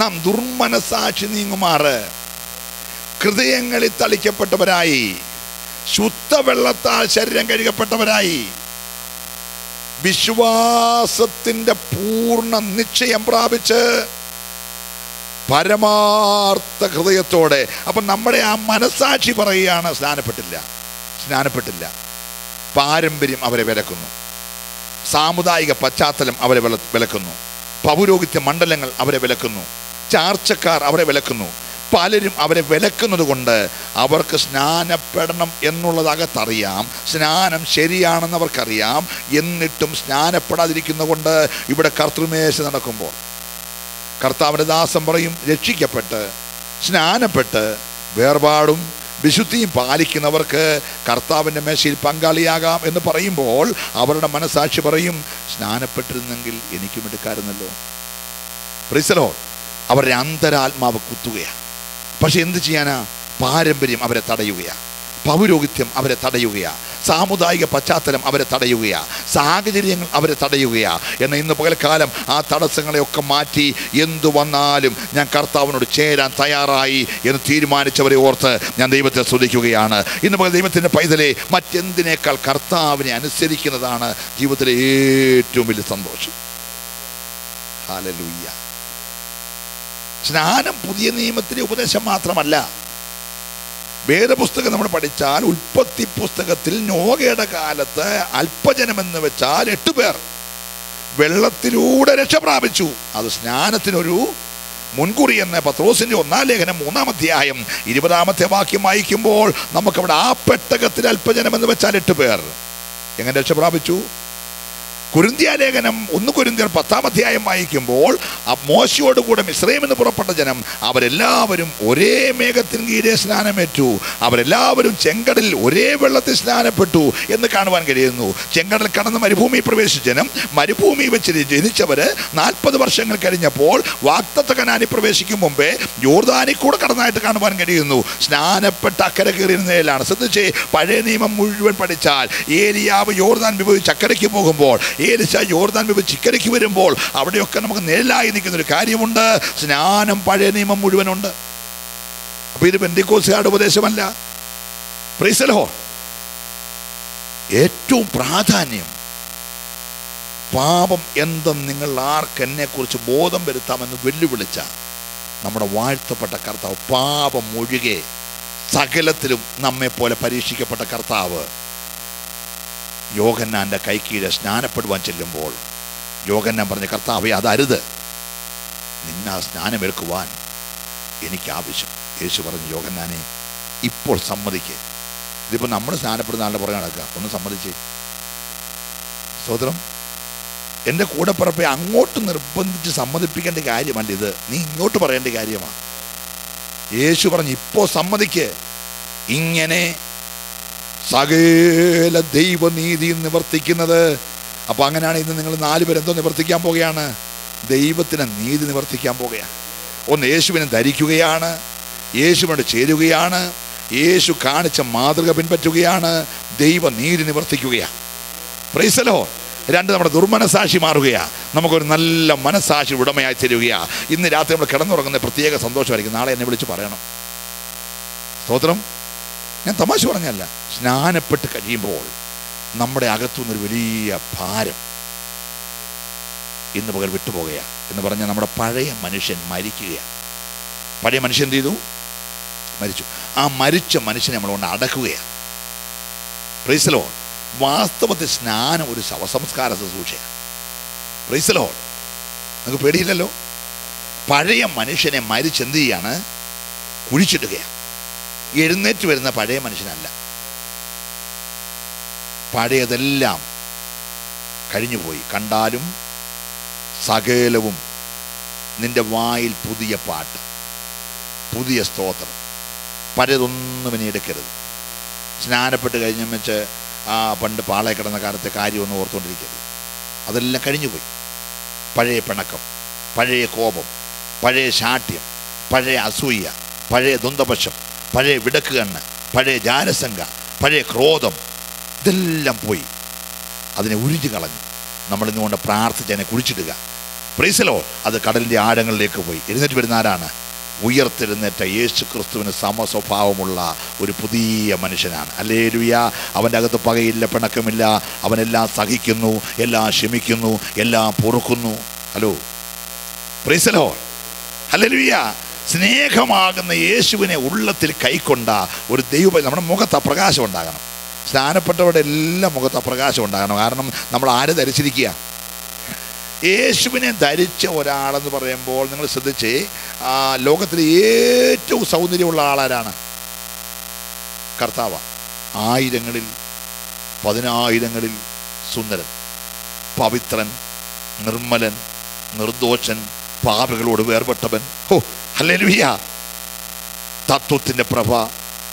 നാം ദുർമനസാക്ഷി നീങ്ങുമാറ് ഹൃദയങ്ങളിൽ തളിക്കപ്പെട്ടവരായി, ശുദ്ധവെള്ളത്താൽ ശരീരം കഴുകപ്പെട്ടവരായി, വിശ്വാസത്തിന്റെ പൂർണ്ണ നിശ്ചയം പ്രാപിച്ച് പരമാർത്ഥ ഹൃദയത്തോടെ. അപ്പം നമ്മുടെ ആ മനസാക്ഷി പറയുകയാണ് സ്നാനപ്പെട്ടില്ല. പാരമ്പര്യം അവരെ വിലക്കുന്നു, സാമുദായിക പശ്ചാത്തലം അവരെ വിലക്കുന്നു, പൗരോഹിത്യ മണ്ഡലങ്ങൾ അവരെ വിലക്കുന്നു, ചാർച്ചക്കാർ അവരെ വിലക്കുന്നു. പലരും അവരെ വിലക്കുന്നത് കൊണ്ട് അവർക്ക് സ്നാനപ്പെടണം എന്നുള്ളത് അകത്തറിയാം, സ്നാനം ശരിയാണെന്ന് അവർക്കറിയാം. എന്നിട്ടും സ്നാനപ്പെടാതിരിക്കുന്ന കൊണ്ട് ഇവിടെ കർത്തൃമേശ നടക്കുമ്പോൾ കർത്താവിൻ്റെ ദാസൻ പറയും, രക്ഷിക്കപ്പെട്ട് സ്നാനപ്പെട്ട് വേർപാടും വിശുദ്ധിയും പാലിക്കുന്നവർക്ക് കർത്താവിൻ്റെ മേശയിൽ പങ്കാളിയാകാം എന്ന് പറയുമ്പോൾ അവരുടെ മനസാക്ഷി പറയും, സ്നാനപ്പെട്ടിരുന്നെങ്കിൽ എനിക്കും എടുക്കാമായിരുന്നല്ലോ. Price the Lord. അവരുടെ അന്തരാത്മാവ് കുത്തുകയാണ്. പക്ഷെ എന്ത് ചെയ്യാനാ? പാരമ്പര്യം അവരെ തടയുകയാണ്, പൗരോഹിത്യം അവരെ തടയുകയാണ്, സാമുദായിക പശ്ചാത്തലം അവരെ തടയുകയാണ്, സാഹചര്യങ്ങൾ അവരെ തടയുകയാണ്. എന്നാൽ ഇന്ന് പകൽക്കാലം ആ തടസ്സങ്ങളെയൊക്കെ മാറ്റി എന്തു വന്നാലും ഞാൻ കർത്താവിനോട് ചേരാൻ തയ്യാറായി എന്ന് തീരുമാനിച്ചവരെ ഓർത്ത് ഞാൻ ദൈവത്തെ സ്തുതിക്കുകയാണ്. ഇന്ന് പകൽ ദൈവത്തിൻ്റെ പൈതലെ, മറ്റെന്തിനേക്കാൾ കർത്താവിനെ അനുസരിക്കുന്നതാണ് ജീവിതത്തിലെ ഏറ്റവും വലിയ സന്തോഷം. ഹല്ലേലൂയ. സ്നാനം പുതിയ നിയമത്തിലെ ഉപദേശം മാത്രമല്ല. വേദപുസ്തകം നമ്മൾ പഠിച്ചാൽ ഉൽപ്പത്തി പുസ്തകത്തിൽ നോഹയുടെ കാലത്ത് അല്പജനമെന്ന് വെച്ചാൽ 8 പേർ വെള്ളത്തിലൂടെ രക്ഷ പ്രാപിച്ചു. അത് സ്നാനത്തിനൊരു മുൻകുറി എന്ന് പത്രോസിൻ്റെ 1-ാം ലേഖനം 3-ാം അധ്യായം 20-ാമത്തെ വാക്യം വായിക്കുമ്പോൾ നമുക്കവിടെ ആ പെട്ടകത്തിൽ അല്പജനം എന്ന് വെച്ചാൽ 8 പേർ എങ്ങനെ രക്ഷ പ്രാപിച്ചു? കൊരിന്ത്യ ലേഖനം 1 കൊരിന്ത്യർ 10-ാം അധ്യായം വായിക്കുമ്പോൾ മോശയോടുകൂടെ മിസ്രയീമിൽ നിന്ന് പുറപ്പെട്ട ജനം അവരെല്ലാവരും ഒരേ മേഘത്തിന് കീഴെ സ്നാനമേറ്റു, അവരെല്ലാവരും ചെങ്കടലിൽ ഒരേ വെള്ളത്തിൽ സ്നാനപ്പെട്ടു എന്ന് കാണുവാൻ കഴിയുന്നു. ചെങ്കടൽ കടന്ന് മരുഭൂമി പ്രവേശിച്ച ജനം മരുഭൂമി വെച്ച് ജനിച്ചവർ 40 വർഷങ്ങൾ കഴിഞ്ഞപ്പോൾ വാഗ്ദത്ത കനാനിൽ പ്രവേശിക്കും മുമ്പേ യോർദാനിൽ കൂടെ കടന്നായിട്ട് കാണുവാൻ കഴിയുന്നു. സ്നാനപ്പെട്ട അക്കരെ കയറിയിരുന്നതിലാണ്. ശ്രദ്ധിച്ചേ, പഴയ നിയമം മുഴുവൻ പഠിച്ചാൽ ഏലിയാവ് യോർദാൻ വിഭജിച്ച് അക്കരയ്ക്ക് പോകുമ്പോൾ, ഏലിശ യോർദാൻ വിഭജിച്ച് ഇക്കരയ്ക്ക് വരുമ്പോൾ അവിടെയൊക്കെ നമുക്ക് നിഴലായി നിൽക്കുന്നൊരു കാര്യമുണ്ട്. സ്നാനം പഴയ നിയമം മുഴുവനുണ്ട്. അപ്പോൾ ഇത് പെന്തിക്കോസ്തുകാരുടെ ഉപദേശമല്ല. Praise the Lord. ഏറ്റവും പ്രാധാന്യം പാപം എന്തെന്ന് നിങ്ങൾ ആർക്കെന്നെക്കുറിച്ച് ബോധം വരുത്താമെന്ന് വെല്ലുവിളിച്ച നമ്മുടെ വാഴ്ത്തപ്പെട്ട കർത്താവ്, പാപം ഒഴികെ സകലത്തിലും നമ്മെപ്പോലെ പരീക്ഷിക്കപ്പെട്ട കർത്താവ് യോഹന്നാൻ്റെ കൈക്കീഴെ സ്നാനപ്പെടുവാൻ ചെല്ലുമ്പോൾ യോഹന്നാൻ പറഞ്ഞ, കർത്താവേ അതരുത്, നിന്നെ ആ സ്നാനമേൽക്കുവാൻ എനിക്ക് ആവശ്യം. യേശു പറഞ്ഞു, യോഹന്നാനെ ഇപ്പോൾ സമ്മതിക്ക്. ഇതിപ്പോൾ നമ്മൾ സ്നാനപ്പെടുന്ന ആളുടെ പുറകെ നടക്കുക, ഒന്ന് സമ്മതിച്ചേ. സ്തോത്രം. എൻ്റെ കൂടെ പറപ്പെ അങ്ങോട്ട് നിർബന്ധിച്ച് സമ്മതിപ്പിക്കേണ്ട കാര്യമല്ല ഇത്, നീ ഇങ്ങോട്ട് പറയേണ്ട കാര്യമാണ്. യേശു പറഞ്ഞു, ഇപ്പോൾ സമ്മതിക്ക്. ഇങ്ങനെ സകല ദൈവനീതി നിവർത്തിക്കുന്നത്. അപ്പോൾ അങ്ങനെയാണ് ഇന്ന് നിങ്ങൾ 4 പേർ എന്തോ നിവർത്തിക്കാൻ പോകുകയാണ്? ദൈവത്തിന് നീതി നിവർത്തിക്കാൻ പോകുകയാണ്. ഒന്ന് യേശുവിനെ ധരിക്കുകയാണ്, യേശുവിനോട് ചേരുകയാണ്, യേശു കാണിച്ച മാതൃക പിൻപറ്റുകയാണ്, ദൈവനീതി നിവർത്തിക്കുകയാണ്. Praise the Lord. 2, നമ്മുടെ ദുർമനസാക്ഷി മാറുകയാണ്, നമുക്കൊരു നല്ല മനസാക്ഷി ഉടമയായി തരികയാണ്. ഇന്ന് രാത്രി നമ്മൾ കിടന്നുറങ്ങുന്ന പ്രത്യേക സന്തോഷമായിരിക്കും. നാളെ എന്നെ വിളിച്ച് പറയണം. സ്തോത്രം. ഞാൻ തമാശ പറഞ്ഞല്ല. സ്നാനപ്പെട്ട് കഴിയുമ്പോൾ നമ്മുടെ അകത്തുനിന്നൊരു വലിയ ഭാരം ഇന്ന് പകൽ വിട്ടുപോകുകയാണ്. എന്ന് പറഞ്ഞാൽ നമ്മുടെ പഴയ മനുഷ്യൻ മരിക്കുകയാണ്. പഴയ മനുഷ്യൻ എന്ത് ചെയ്തു? മരിച്ചു. ആ മരിച്ച മനുഷ്യനെ നമ്മളുകൊണ്ട് അടക്കുകയാണ്. Praise the Lord. വാസ്തവത്തിൽ സ്നാനം ഒരു ശവസംസ്കാര ശുശ്രൂഷയാണ്. Praise the Lord. നിങ്ങൾക്ക് പേടിയില്ലല്ലോ. പഴയ മനുഷ്യനെ മരിച്ചെന്ത് ചെയ്യാണ്? കുഴിച്ചിടുകയാണ്. എഴുന്നേറ്റ് വരുന്ന പഴയ മനുഷ്യനല്ല. പഴയതെല്ലാം കഴിഞ്ഞുപോയി. കണ്ടാലും സകലവും നിന്റെ വായിൽ പുതിയ പാട്ട്, പുതിയ സ്തോത്രം. പഴയതൊന്നും ഇനി എടുക്കരുത്. സ്നാനപ്പെട്ട് കഴിഞ്ഞ വെച്ച് പണ്ട് പാളയെ കിടന്ന കാലത്തെ കാര്യമൊന്നും ഓർത്തുകൊണ്ടിരിക്കരുത്. അതെല്ലാം കഴിഞ്ഞുപോയി. പഴയ പിണക്കം, പഴയ കോപം, പഴയ ശാഠ്യം, പഴയ അസൂയ, പഴയ ദ്വന്ദ്വപക്ഷം, പഴയ വിടക്ക് കണ്ണ്, പഴയ ജാരസംഘ, പഴയ ക്രോധം, ഇതെല്ലാം പോയി. അതിനെ ഉരിഞ്ഞു കളഞ്ഞു. നമ്മളിന്നുകൊണ്ട് പ്രാർത്ഥിച്ച് അതിനെ കുഴിച്ചിടുക. Price the Lord. അത് കടലിൻ്റെ ആഴങ്ങളിലേക്ക് പോയി. എഴുന്നേറ്റ് വരുന്ന ആരാണ്? ഉയർത്തെഴുന്നേറ്റ യേശു ക്രിസ്തുവിന് സമസ്വഭാവമുള്ള ഒരു പുതിയ മനുഷ്യനാണ്. ഹല്ലേലൂയ. അവൻ്റെ അകത്ത് പകയില്ല, പിണക്കമില്ല. അവനെല്ലാം സഹിക്കുന്നു, എല്ലാം ക്ഷമിക്കുന്നു, എല്ലാം പൊറുക്കുന്നു. Hello, praise the Lord. Hallelujah. സ്നേഹമാകുന്ന യേശുവിനെ ഉള്ളത്തിൽ കൈക്കൊണ്ട ഒരു ദൈവ നമ്മുടെ മുഖത്ത് പ്രകാശം ഉണ്ടാകണം. സ്നാനപ്പെട്ടവരുടെ എല്ലാം മുഖത്ത് പ്രകാശം ഉണ്ടാകണം. കാരണം നമ്മൾ ആരെ ധരിച്ചിരിക്കുക? യേശുവിനെ ധരിച്ച ഒരാളെന്ന് പറയുമ്പോൾ നിങ്ങൾ ശ്രദ്ധിച്ച്, ലോകത്തിലെ ഏറ്റവും സൗന്ദര്യമുള്ള ആളാരാണ്? കർത്താവ്. 1000ങ്ങളിൽ 10000ങ്ങളിൽ സുന്ദരൻ, പവിത്രൻ, നിർമ്മലൻ, നിർദോഷൻ, പാപികളോട് വേർപെട്ടവൻ. ഹോ, ഹല്ലേലൂയ. തത്വത്തിൻ്റെ പ്രഭ,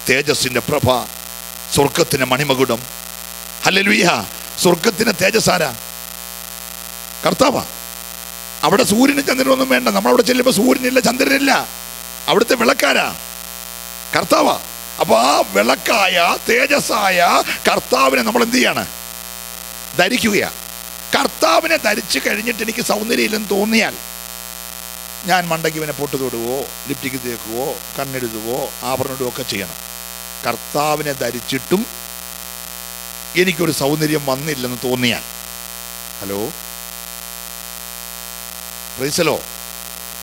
തേജസ്സിൻ്റെ പ്രഭ, സ്വർഗത്തിൻ്റെ മണിമകുടം. ഹല്ലേലൂയ. സ്വർഗത്തിൻ്റെ തേജസ്സാരാ? കർത്താവാ. അവിടെ സൂര്യനും ചന്ദ്രനൊന്നും വേണ്ട. നമ്മളവിടെ ചെല്ലുമ്പോൾ സൂര്യനില്ല, ചന്ദ്രനില്ല. അവിടുത്തെ വിളക്കാരാ? കർത്താവാ. അപ്പോൾ ആ വിളക്കായ തേജസ്സായ കർത്താവിനെ നമ്മൾ എന്ത് ചെയ്യാണ്? ധരിക്കുകയാണ്. കർത്താവിനെ ധരിച്ചു കഴിഞ്ഞിട്ട് എനിക്ക് സൗന്ദര്യം ഇല്ലെന്ന് തോന്നിയാൽ ഞാൻ മണ്ടയ്ക്ക് ഇവനെ പൊട്ട് തൊടുവോ, ലിപ്റ്റിക്ക് തേക്കുവോ, കണ്ണെഴുതുവോ, ആഭരണം ഒക്കെ ചെയ്യണം. കർത്താവിനെ ധരിച്ചിട്ടും എനിക്കൊരു സൗന്ദര്യം വന്നില്ലെന്ന് തോന്നിയാൽ, ഹലോ, പ്രൈസ് ദി ലോർഡ്,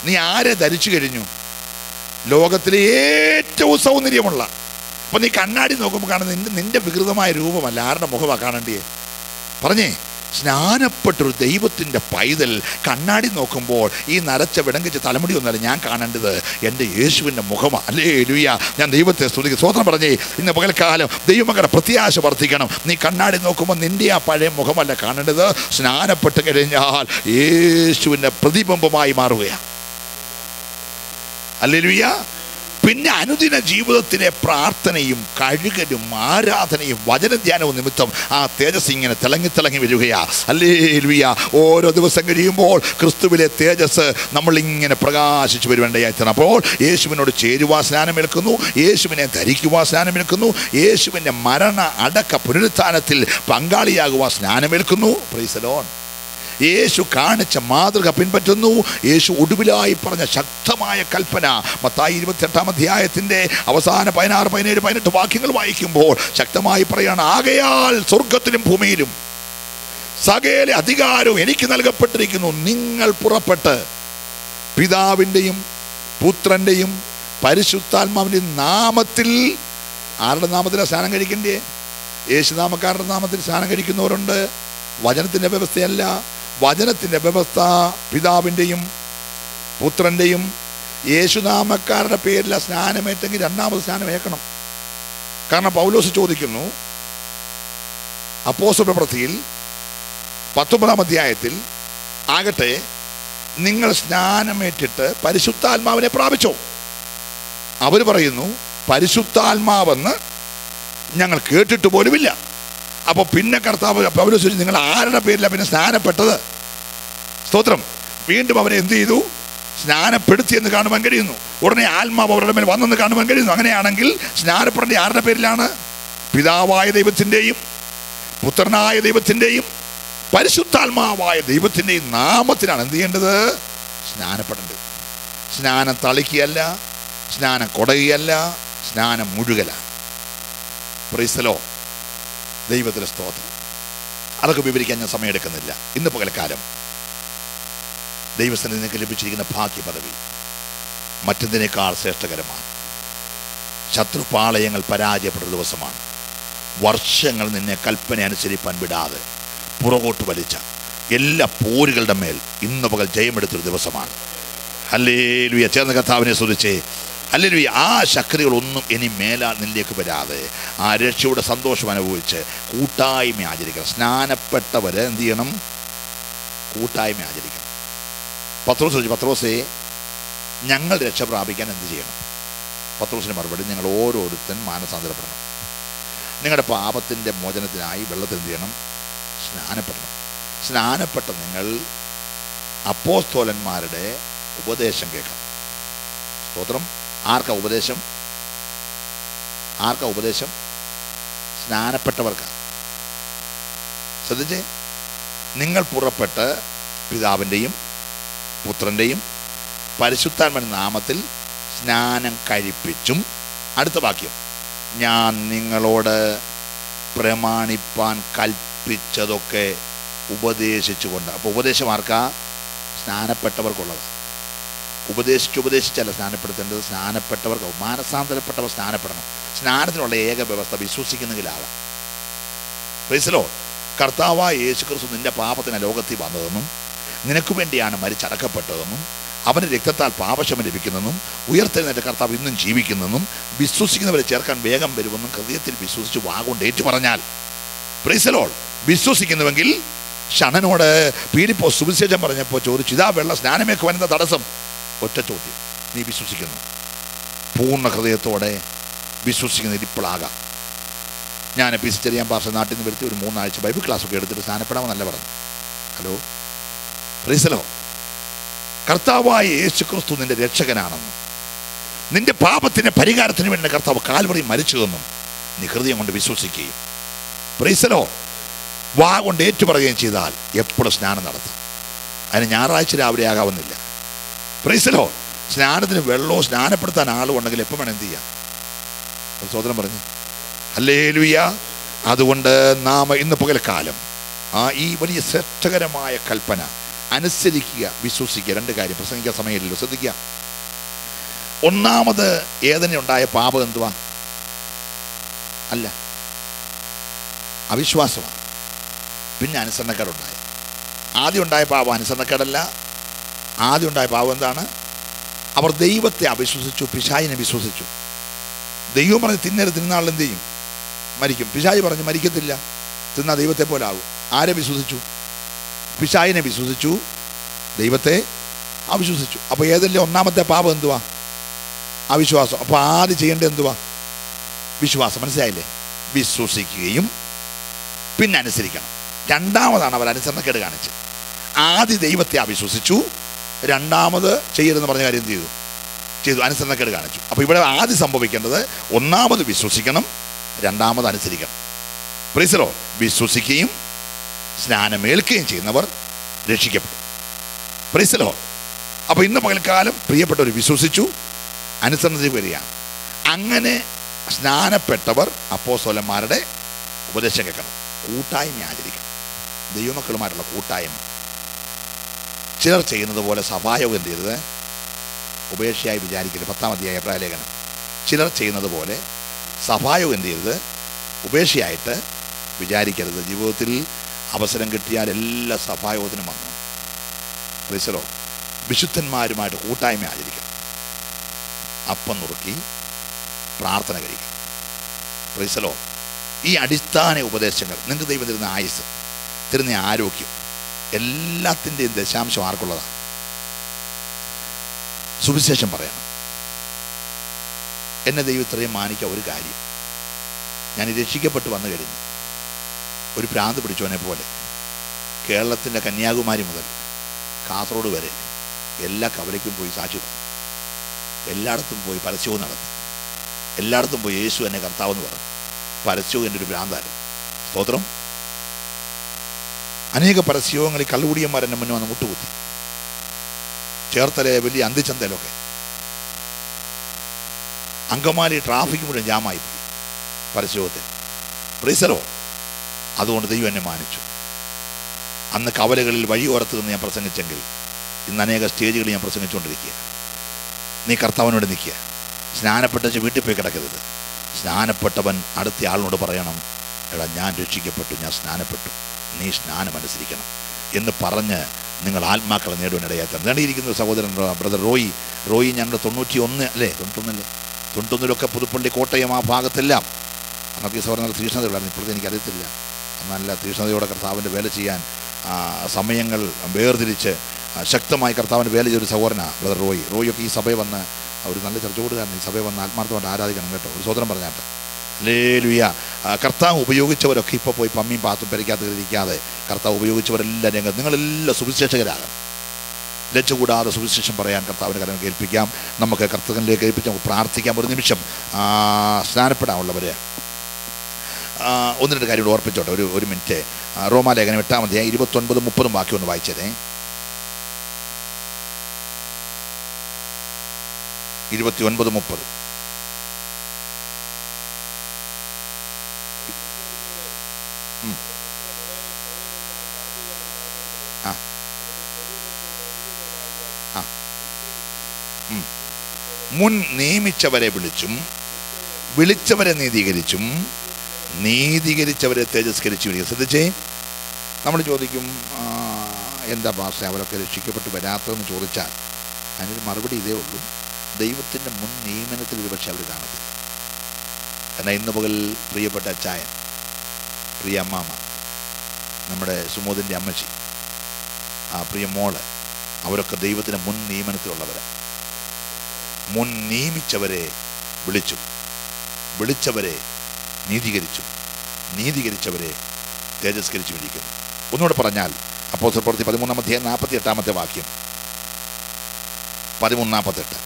നീ ആരെ ധരിച്ചു കഴിഞ്ഞു? ലോകത്തിലെ ഏറ്റവും സൗന്ദര്യമുള്ള. അപ്പം നീ കണ്ണാടി നോക്കുമ്പോൾ കാണുന്നത് നിന്റെ വികൃതമായ രൂപമല്ല. ആരുടെ മുഖമാണ് കാണേണ്ടിയേ? പറഞ്ഞേ, സ്നാനപ്പെട്ടൊരു ദൈവത്തിൻ്റെ പൈതൽ കണ്ണാടി നോക്കുമ്പോൾ ഈ നരച്ച വിടങ്കിച്ച് തലമുടി ഒന്നല്ല ഞാൻ കാണേണ്ടത് എൻ്റെ യേശുവിൻ്റെ മുഖമാണ്. ഹല്ലേലൂയ. ഞാൻ ദൈവത്തെ സ്തുതിക്കും. സ്വതന്ത്രം പറഞ്ഞേ, ഇന്ന് പകൽക്കാലം ദൈവമക്കളുടെ പ്രത്യാശ വർദ്ധിക്കണം. നീ കണ്ണാടി നോക്കുമ്പോൾ നിൻ്റെ ആ പഴയ മുഖമല്ല കാണേണ്ടത്. സ്നാനപ്പെട്ട് കഴിഞ്ഞാൽ യേശുവിൻ്റെ പ്രതിബിംബമായി മാറുകയാണ്. ഹല്ലേലൂയ. പിന്നെ അനുദിന ജീവിതത്തിലെ പ്രാർത്ഥനയും കഴുകലും ആരാധനയും വചനധ്യാനവും നിമിത്തം ആ തേജസ് ഇങ്ങനെ തിളങ്ങി വരികയാ. ഹല്ലേലൂയ. ഓരോ ദിവസം കഴിയുമ്പോൾ ക്രിസ്തുവിലെ തേജസ് നമ്മളിങ്ങനെ പ്രകാശിച്ചു വരുവേണ്ടതായിത്തീരണം. അപ്പോൾ യേശുവിനോട് ചേരുവാൻ സ്നാനമേൽക്കുന്നു, യേശുവിനെ ധരിക്കുവാൻ സ്നാനമേൽക്കുന്നു, യേശുവിൻ്റെ മരണ അടക്ക പുനരുത്ഥാനത്തിൽ പങ്കാളിയാകുവാൻ സ്നാനമേൽക്കുന്നു. Praise the Lord. യേശു കാണിച്ച മാതൃക പിൻപറ്റുന്നു. യേശു ഒടുവിലായി പറഞ്ഞ ശക്തമായ കൽപ്പന മത്തായി 28-ാം അധ്യായത്തിൻ്റെ അവസാന 16, 17, 18 വാക്യങ്ങൾ വായിക്കുമ്പോൾ ശക്തമായി പറയാണ്, ആകയാൽ സ്വർഗത്തിലും ഭൂമിയിലും സകല അധികാരവും എനിക്ക് നൽകപ്പെട്ടിരിക്കുന്നു. നിങ്ങൾ പുറപ്പെട്ട് പിതാവിൻ്റെയും പുത്രൻ്റെയും പരിശുദ്ധാത്മാവിൻ്റെയും നാമത്തിൽ. ആരുടെ നാമത്തിലാണ് സ്നാനം കഴിക്കണ്ടേ? യേശുനാമക്കാരുടെ നാമത്തിൽ സ്നാനം കഴിക്കുന്നവരുണ്ട്. വചനത്തിൻ്റെ വ്യവസ്ഥയല്ല. വചനത്തിൻ്റെ വ്യവസ്ഥ പിതാവിൻ്റെയും പുത്രൻ്റെയും യേശുനാമക്കാരുടെ പേരിൽ സ്നാനമേറ്റെങ്കിൽ രണ്ടാമത് സ്നാനമേക്കണം. കാരണം പൗലോസ് ചോദിക്കുന്നു അപ്പോസ്തല പ്രവൃത്തിയിൽ 19-ാം അധ്യായത്തിൽ ആകട്ടെ, നിങ്ങൾ സ്നാനമേറ്റിട്ട് പരിശുദ്ധാത്മാവിനെ പ്രാപിച്ചോ? അവർ പറയുന്നു പരിശുദ്ധാത്മാവെന്ന് ഞങ്ങൾ കേട്ടിട്ട് പോലുമില്ല. അപ്പോൾ പിന്നെ കർത്താവ് പൗലോസ് ചോദിച്ചു, നിങ്ങൾ ആരുടെ പേരിലാണ് പിന്നെ സ്നാനപ്പെട്ടത്? സ്തോത്രം. വീണ്ടും അവരെ എന്ത് ചെയ്തു? സ്നാനപ്പെടുത്തിയെന്ന് കാണുവാൻ കഴിയുന്നു. ഉടനെ ആത്മാവ് അവരുടെ മേൽ വന്നെന്ന് കാണുവാൻ കഴിയുന്നു. അങ്ങനെയാണെങ്കിൽ സ്നാനപ്പെടേണ്ട ആരുടെ പേരിലാണ്? പിതാവായ ദൈവത്തിൻ്റെയും പുത്രനായ ദൈവത്തിൻ്റെയും പരിശുദ്ധാത്മാവായ ദൈവത്തിൻ്റെയും നാമത്തിലാണ് എന്ത് ചെയ്യേണ്ടത്? സ്നാനപ്പെടേണ്ടത്. സ്നാനം തളിക്കുകയല്ല, സ്നാനം കൊടയുകയല്ല, സ്നാനം മുഴുകലാണ്. Price the Lord. ദൈവത്തിൻ്റെ സ്തോത്രം. അതൊക്കെ വിവരിക്കാൻ ഞാൻ സമയമെടുക്കുന്നില്ല. ഇന്ന് പകൽക്കാലം ദൈവസ്ഥനിൽ നിങ്ങൾക്ക് ലഭിച്ചിരിക്കുന്ന ഭാഗ്യ പദവി മറ്റെന്തിനേക്കാൾ ശ്രേഷ്ഠകരമാണ്. ശത്രുപാളയങ്ങൾ പരാജയപ്പെട്ട ദിവസമാണ്. വർഷങ്ങൾ നിന്നെ കൽപ്പന അനുസരിപ്പാൻ വിടാതെ പുറകോട്ട് വലിച്ച എല്ലാ പോരുകളുടെ മേൽ ഇന്ന് പകൽ ജയമെടുത്തൊരു ദിവസമാണ്. ഹല്ലേലൂയ. ചേർന്ന് കർത്താവിനെ സ്തുതിച്ചേ. ഹല്ലേലൂയ. ആ ശക്തികളൊന്നും ഇനി മേലാൽ നിന്നിലേക്ക് വരാതെ ആ രക്ഷയുടെ സന്തോഷം അനുഭവിച്ച് കൂട്ടായ്മ ആചരിക്കണം. സ്നാനപ്പെട്ടവർ എന്ത് ചെയ്യണം? കൂട്ടായ്മ ആചരിക്കണം. പത്രോസ് ചോദിച്ചു, പത്രോസേ, ഞങ്ങൾ രക്ഷ പ്രാപിക്കാൻ എന്ത് ചെയ്യണം? പത്രോസിന് മറുപടി, നിങ്ങൾ ഓരോരുത്തൻ മാനസാന്തരപ്പെടണം. നിങ്ങളുടെ പാപത്തിൻ്റെ മോചനത്തിനായി വെള്ളത്തിൽ എന്ത് ചെയ്യണം? സ്നാനപ്പെടണം. സ്നാനപ്പെട്ട നിങ്ങൾ അപ്പോസ്തലന്മാരുടെ ഉപദേശം കേൾക്കണം. സ്തോത്രം. ആർക്കാ ഉപദേശം? ആർക്കാ ഉപദേശം? സ്നാനപ്പെട്ടവർക്കാണ്. ശ്രദ്ധിച്ചേ. നിങ്ങൾ പുറപ്പെട്ട് പിതാവിൻ്റെയും പുത്രൻ്റെയും പരിശുദ്ധാത്മാവിൻ്റെ നാമത്തിൽ സ്നാനം കഴിപ്പിച്ചും. അടുത്ത വാക്യം, ഞാൻ നിങ്ങളോട് പ്രമാണിപ്പാൻ കൽപ്പിച്ചതൊക്കെ ഉപദേശിച്ചുകൊണ്ട്. അപ്പോൾ ഉപദേശം ആർക്കാ? സ്നാനപ്പെട്ടവർക്കുള്ളത്. ഉപദേശിച്ചല്ല സ്നാനപ്പെടുത്തേണ്ടത്, സ്നാനപ്പെട്ടവർക്ക്. മാനസാന്തരപ്പെട്ടവർ സ്നാനപ്പെടണം. സ്നാനത്തിനുള്ള ഏക വ്യവസ്ഥ വിശ്വസിക്കുന്നെങ്കിലാകാം. Price the Lord. കർത്താവായ യേശുക്രിസ്തു നിന്റെ പാപത്തിന് ലോകത്തിൽ വന്നതെന്നും നിനക്ക് വേണ്ടിയാണ് മരിച്ചടക്കപ്പെട്ടതെന്നും അവൻ്റെ രക്തത്താൽ പാപക്ഷമ ലഭിക്കുന്നതെന്നും ഉയർത്തെഴുന്നേറ്റ കർത്താവ് ഇന്നും ജീവിക്കുന്നതെന്നും വിശ്വസിക്കുന്നവരെ ചേർക്കാൻ വേഗം വരുമെന്നും ഹൃദയത്തിൽ വിശ്വസിച്ച് വാഗൊണ്ട് ഏറ്റു പറഞ്ഞാൽ, പ്രൈസ് ദി ലോർഡ്, വിശ്വസിക്കുന്നുവെങ്കിൽ. ഷണനോട് പീലിപ്പോസ് സുവിശേഷം പറഞ്ഞപ്പോൾ ചോദിച്ചു, ഇതാ വെള്ള സ്നാനമേക്ക് വരുന്ന തടസ്സം. ഒറ്റ ചോദ്യം, നീ വിശ്വസിക്കുന്നു? പൂർണ്ണ ഹൃദയത്തോടെ വിശ്വസിക്കുന്നത് ഇപ്പോഴാകാം. ഞാൻ പിസിച്ചെറിയാൻ പാർഷ നാട്ടിൽ നിന്ന് വരുത്തി ഒരു 3 ആഴ്ച ബൈബിൾ ക്ലാസ്സൊക്കെ എടുത്തിട്ട് സ്നാനപ്പെടാമെന്നല്ല പറഞ്ഞു. Hello, praise the Lord. കർത്താവായ യേശുക്രിസ്തു നിന്റെ രക്ഷകനാണെന്നും നിന്റെ പാപത്തിൻ്റെ പരിഹാരത്തിന് വേണ്ടി കർത്താവ് കാൽവറി മരിച്ചതെന്നും നീ ഹൃദയം കൊണ്ട് വിശ്വസിക്കുകയും പ്രൈസ് ദി ലോർഡ് വാ കൊണ്ട് ഏറ്റുപറയുകയും ചെയ്താൽ എപ്പോഴും സ്നാനം നടത്തും. അതിന് ഞായറാഴ്ച രാവിലെ ആകാവുന്നില്ല. Praise the Lord. സ്നാനത്തിന് വെള്ളവും സ്നാനപ്പെടുത്താൻ ആളും ഉണ്ടെങ്കിൽ എപ്പോൾ വേണം എന്ത് ചെയ്യാം? സഹോദരൻ പറഞ്ഞു ഹല്ലേലൂയ. അതുകൊണ്ട് നാം ഇന്ന് പകൽക്കാലം ഈ വലിയ ശ്രേഷ്ഠകരമായ കൽപ്പന അനുസരിക്കുക, വിശ്വസിക്കുക. 2 കാര്യം പ്രസംഗിക്കാൻ സമയമില്ലല്ലോ, ശ്രദ്ധിക്കുക. ഒന്നാമത്, ഏതനുണ്ടായ പാപം എന്തുവാ? അല്ല, അവിശ്വാസമാണ്. പിന്നെ അനുസരണക്കേടുണ്ടായി. ആദ്യം ഉണ്ടായ പാപം അനുസരണക്കേടല്ല. ആദ്യം ഉണ്ടായ പാപം എന്താണ്? അവർ ദൈവത്തെ അവിശ്വസിച്ചു, പിശാചിനെ വിശ്വസിച്ചു. ദൈവം പറഞ്ഞ് തിന്നരുത്, തിന്നാൾ എന്ത് ചെയ്യും? മരിക്കും. പിശാച് പറഞ്ഞ് മരിക്കത്തില്ല, തിന്നാ ദൈവത്തെ പോലെ ആകും. ആരെ വിശ്വസിച്ചു? പിശാചിനെ വിശ്വസിച്ചു, ദൈവത്തെ അവിശ്വസിച്ചു. അപ്പോൾ ഏതെല്ലാം ഒന്നാമത്തെ പാപം എന്തുവാ? അവിശ്വാസം. അപ്പോൾ ആദ്യം ചെയ്യേണ്ടത് എന്തുവാ? വിശ്വാസം. മനസ്സിലായില്ലേ? വിശ്വസിക്കുകയും പിന്നെ അനുസരിക്കണം. രണ്ടാമതാണ് അവർ അനുസരണക്കേട് കാണിച്ച്. ആദ്യം ദൈവത്തെ അവിശ്വസിച്ചു, രണ്ടാമത് ചെയ്യരുതെന്ന് പറഞ്ഞ കാര്യം എന്ത് ചെയ്തു? അനുസരണക്കേട് കാണിച്ചു. അപ്പോൾ ഇവിടെ ആദ്യം സംഭവിക്കേണ്ടത് ഒന്നാമത് വിശ്വസിക്കണം, രണ്ടാമത് അനുസരിക്കണം. Price the Lord. വിശ്വസിക്കുകയും സ്നാനമേൽക്കുകയും ചെയ്യുന്നവർ രക്ഷിക്കപ്പെടും. Price the Lord. അപ്പോൾ ഇന്ന് പകൽക്കാലം പ്രിയപ്പെട്ടവർ വിശ്വസിച്ചു, അനുസരണത്തിൽ വരികയാണ്. അങ്ങനെ സ്നാനപ്പെട്ടവർ അപ്പോസ്തലന്മാരുടെ ഉപദേശം കേൾക്കണം, കൂട്ടായ്മ ആചരിക്കണം. ദൈവമക്കളുമായിട്ടുള്ള കൂട്ടായ്മ. ചിലർ ചെയ്യുന്നത് പോലെ സഭായോഗം എന്ത് ചെയ്തത്? ഉപേക്ഷയായി വിചാരിക്കരുത്. 10-ാം അധ്യായം എബ്രായ ലേഖനം. ചിലർ ചെയ്യുന്നത് പോലെ സഭായോഗം എന്ത് ചെയ്തത്? ഉപേക്ഷയായിട്ട് വിചാരിക്കരുത്. ജീവിതത്തിൽ അവസരം കിട്ടിയാൽ എല്ലാ സഭായോഗത്തിനും വന്നു. Price the Lord. വിശുദ്ധന്മാരുമായിട്ട് കൂട്ടായ്മ ആചരിക്കണം. അപ്പം നുറുക്കി പ്രാർത്ഥന കഴിക്കണം. Price the Lord. ഈ അടിസ്ഥാന ഉപദേശങ്ങൾ നിങ്ങൾക്ക് ദൈവം തരുന്ന ആയുസ്, തരുന്ന ആരോഗ്യം, എല്ലാത്തിൻ്റെയും ദശാംശം ആർക്കുള്ളതാണ്? സുവിശേഷം പറയണം. എന്നെ ദൈവം ഇത്രയും മാനിക്കുക ഒരു കാര്യം, ഞാൻ രക്ഷിക്കപ്പെട്ട് വന്നു കഴിഞ്ഞു ഒരു ഭ്രാന്ത് പിടിച്ചവനെ പോലെ കേരളത്തിൻ്റെ കന്യാകുമാരി മുതൽ കാസർഗോഡ് വരെ എല്ലാ കവലയ്ക്കും പോയി സാക്ഷി പറഞ്ഞു, എല്ലായിടത്തും പോയി പരസ്യവും നടത്തി, എല്ലായിടത്തും പോയി യേശു എന്നെ കർത്താവെന്ന് പറഞ്ഞു. പരസ്യവും എൻ്റെ ഒരു ഭ്രാന്തായിരുന്നു. സ്തോത്രം. അനേക പരസ്യങ്ങളിൽ കള്ളുകുടിയന്മാർ എൻ്റെ മുന്നേ വന്ന് മുട്ടുകുത്തി. ചേർത്തലെ വലിയ അന്തിച്ചന്തയിലൊക്കെ അങ്കമാലി ട്രാഫിക് മുഴുവൻ ജാമായിപ്പോയി പരസ്യത്തിൽ. Price the Lord. അതുകൊണ്ട് ദൈവം എന്നെ മാനിച്ചു. അന്ന് കവലകളിൽ വഴി ഓരത്ത് നിന്ന് ഞാൻ പ്രസംഗിച്ചെങ്കിൽ ഇന്ന് അനേക സ്റ്റേജുകളിൽ ഞാൻ പ്രസംഗിച്ചുകൊണ്ടിരിക്കുക. നീ കർത്താവിനോട് നിൽക്കുക. സ്നാനപ്പെട്ട വീട്ടിൽ പോയി കിടക്കരുത്. സ്നാനപ്പെട്ടവൻ അടുത്ത ആളിനോട് പറയണം, എടാ ഞാൻ രക്ഷിക്കപ്പെട്ടു, ഞാൻ സ്നാനപ്പെട്ടു, നീ സ്നാനം അനുസരിക്കണം എന്ന് പറഞ്ഞ് നിങ്ങൾ ആത്മാക്കളെ നേടുവാനിടയാക്കാം. നേടിയിരിക്കുന്ന സഹോദരൻ ബ്രദർ റോയി ഞങ്ങളുടെ 91 അല്ലേ 91 പുതുപ്പള്ളി കോട്ടയം ആ ഭാഗത്തെല്ലാം അന്നൊക്കെ ഈ സഹോദരൻ നല്ല തീഷ്ണതയുള്ളായിരുന്നു. ഇപ്പോഴത്തെ എനിക്കറിയത്തില്ല. നല്ല തീഷ്ണതയോടെ കർത്താവിൻ്റെ വേല ചെയ്യാൻ സമയങ്ങൾ വേർതിരിച്ച് ശക്തമായി കർത്താവിൻ്റെ വേല ചെയ്തൊരു സഹോദരനാണ് ബ്രദർ റോയിയൊക്കെ ഈ സഭയിൽ വന്ന് ഒരു നല്ല ചർച്ചകൂടുകാരൻ ഈ സഭയിൽ വന്ന് ആത്മാർത്ഥമായിട്ട് ആരാധിക്കണം കേട്ടോ. ഒരു സഹോദരൻ പറഞ്ഞാട്ടെ. ഹല്ലേലൂയ. കർത്താവ് ഉപയോഗിച്ചവരൊക്കെ ഇപ്പോൾ പോയി പമ്മിയും പാത്തും പെരയ്ക്കകത്ത് ഇരിക്കാതെ കർത്താവ് ഉപയോഗിച്ചവരെല്ലാം രംഗത്ത് നിങ്ങളെല്ലാം സുവിശേഷകരാകാം. ലജ്ജ കൂടാതെ സുവിശേഷം പറയാൻ കർത്താവിൻ്റെ കരം കേൾപ്പിക്കാം. നമുക്ക് കർത്തകനിലേക്ക് ഏൽപ്പിച്ച് നമുക്ക് പ്രാർത്ഥിക്കാം. ഒരു നിമിഷം സ്നാനപ്പെടാനുള്ളവർ 1-2 കാര്യം ഓർപ്പിച്ചോട്ടെ. ഒരു മിനിറ്റ്. റോമാലേഖനം 8-ാം അധ്യായം 29-30 വാക്യം ഒന്ന് വായിച്ചതേ. 29-30. മുൻ നിയമിച്ചവരെ വിളിച്ചും വിളിച്ചവരെ നീതീകരിച്ചും നീതീകരിച്ചവരെ തേജസ്കരിച്ചു. ശ്രദ്ധിച്ചേ. നമ്മൾ ചോദിക്കും, എന്താ ഭാഷ അവരൊക്കെ രക്ഷിക്കപ്പെട്ട് വരാത്തതെന്ന് ചോദിച്ചാൽ അതിനൊരു മറുപടി ഇതേ ഉള്ളൂ. ദൈവത്തിൻ്റെ മുൻ നിയമനത്തിൽ ഒരു പക്ഷേ അവർ കാണത്തില്ല. എന്നാൽ ഇന്ന് പകൽ പ്രിയപ്പെട്ട അച്ചായൻ, പ്രിയ അമ്മാമ, നമ്മുടെ സുമോദിൻ്റെ അമ്മച്ചി, പ്രിയ മോള്, അവരൊക്കെ ദൈവത്തിൻ്റെ മുൻ നിയമനത്തിലുള്ളവരാണ്. മുൻ നിയമിച്ചവരെ വിളിച്ചു, വിളിച്ചവരെ നീതീകരിച്ചു, നീതീകരിച്ചവരെ തേജസ്കരിച്ചു ഇരിക്കുന്നു. ഒന്നുകൂടെ പറഞ്ഞാൽ അപ്പോസ്തല പ്രവൃത്തി 13-ാം അധ്യായം 48-ാമത്തെ വാക്യം. 13:48.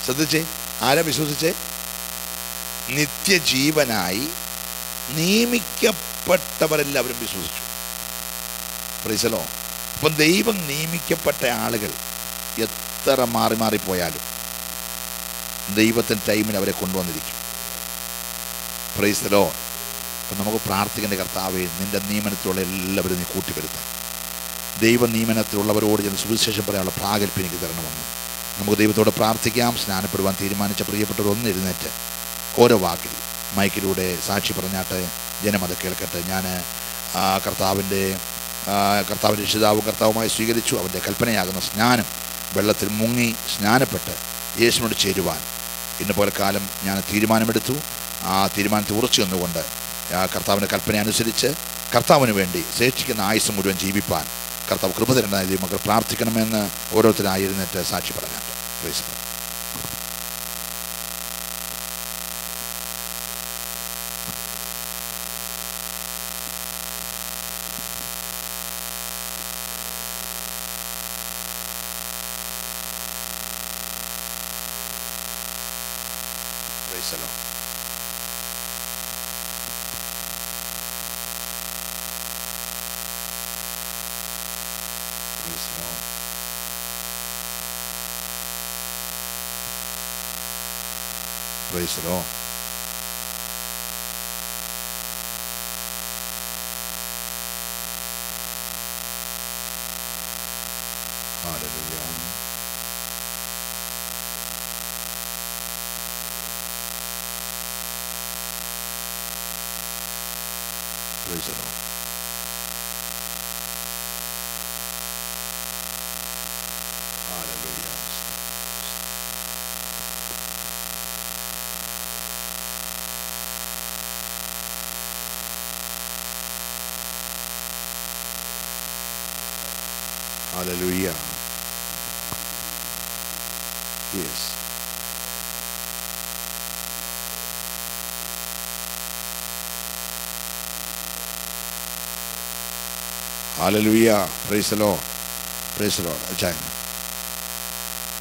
ശ്രദ്ധിച്ചേ. ആരെ വിശ്വസിച്ചേ? നിത്യജീവനായി നിയമിക്കപ്പെട്ടവരെല്ലാവരും വിശ്വസിച്ചു. Price the Lord. അപ്പം ദൈവം നിയമിക്കപ്പെട്ട ആളുകൾ എത്ര മാറിപ്പോയാലും ദൈവത്തിൻ്റെ ടൈമിൽ അവരെ കൊണ്ടുവന്നിരിക്കും. Price the Lord. അപ്പം നമുക്ക് പ്രാർത്ഥിക്കേണ്ട, കർത്താവേ നിൻ്റെ നിയമനത്തിലുള്ള എല്ലാവരും നീ കൂട്ടിവരുത്തണം. ദൈവ നിയമനത്തിലുള്ളവരോട് ഞാൻ സുവിശേഷം പറയാനുള്ള പ്രാഗൽഭ്യം എനിക്ക് തരണമെന്ന് നമുക്ക് ദൈവത്തോട് പ്രാർത്ഥിക്കാം. സ്നാനപ്പെടുവാൻ തീരുമാനിച്ച പ്രിയപ്പെട്ടവർ ഒന്ന് എഴുന്നേറ്റ് ഓരോ വാക്കിൽ മൈക്കിലൂടെ സാക്ഷി പറഞ്ഞാട്ട് ജനം അത് കേൾക്കട്ടെ. ഞാൻ കർത്താവിൻ്റെ രക്ഷിതാവും കർത്താവുമായി സ്വീകരിച്ചു. അവൻ്റെ കൽപ്പനയാകുന്ന സ്നാനം, വെള്ളത്തിൽ മുങ്ങി സ്നാനപ്പെട്ട് യേശുവിനോട് ചേരുവാൻ ഇന്ന് പോലെ കാലം ഞാൻ തീരുമാനമെടുത്തു. ആ തീരുമാനത്തിൽ ഉറച്ചു നിന്നുകൊണ്ട് കർത്താവിൻ്റെ കൽപ്പന അനുസരിച്ച് കർത്താവിന് വേണ്ടി ശേഷിക്കുന്ന ആയുസ് മുഴുവൻ ജീവിപ്പാൻ കർത്താവ് കൃപ തരേണ്ടതായി ദൈവമക്കൾ പ്രാർത്ഥിക്കണമെന്ന് ഓരോരുത്തരായിരുന്നിട്ട് സാക്ഷി പറഞ്ഞാട്ട്. Praise the Lord. Praise the Lord. Praise the Lord. Praise the Lord. Hallelujah. Praise the Lord. Hallelujah. Hallelujah. Yes. Hallelujah. Praise the Lord. Praise the Lord. China.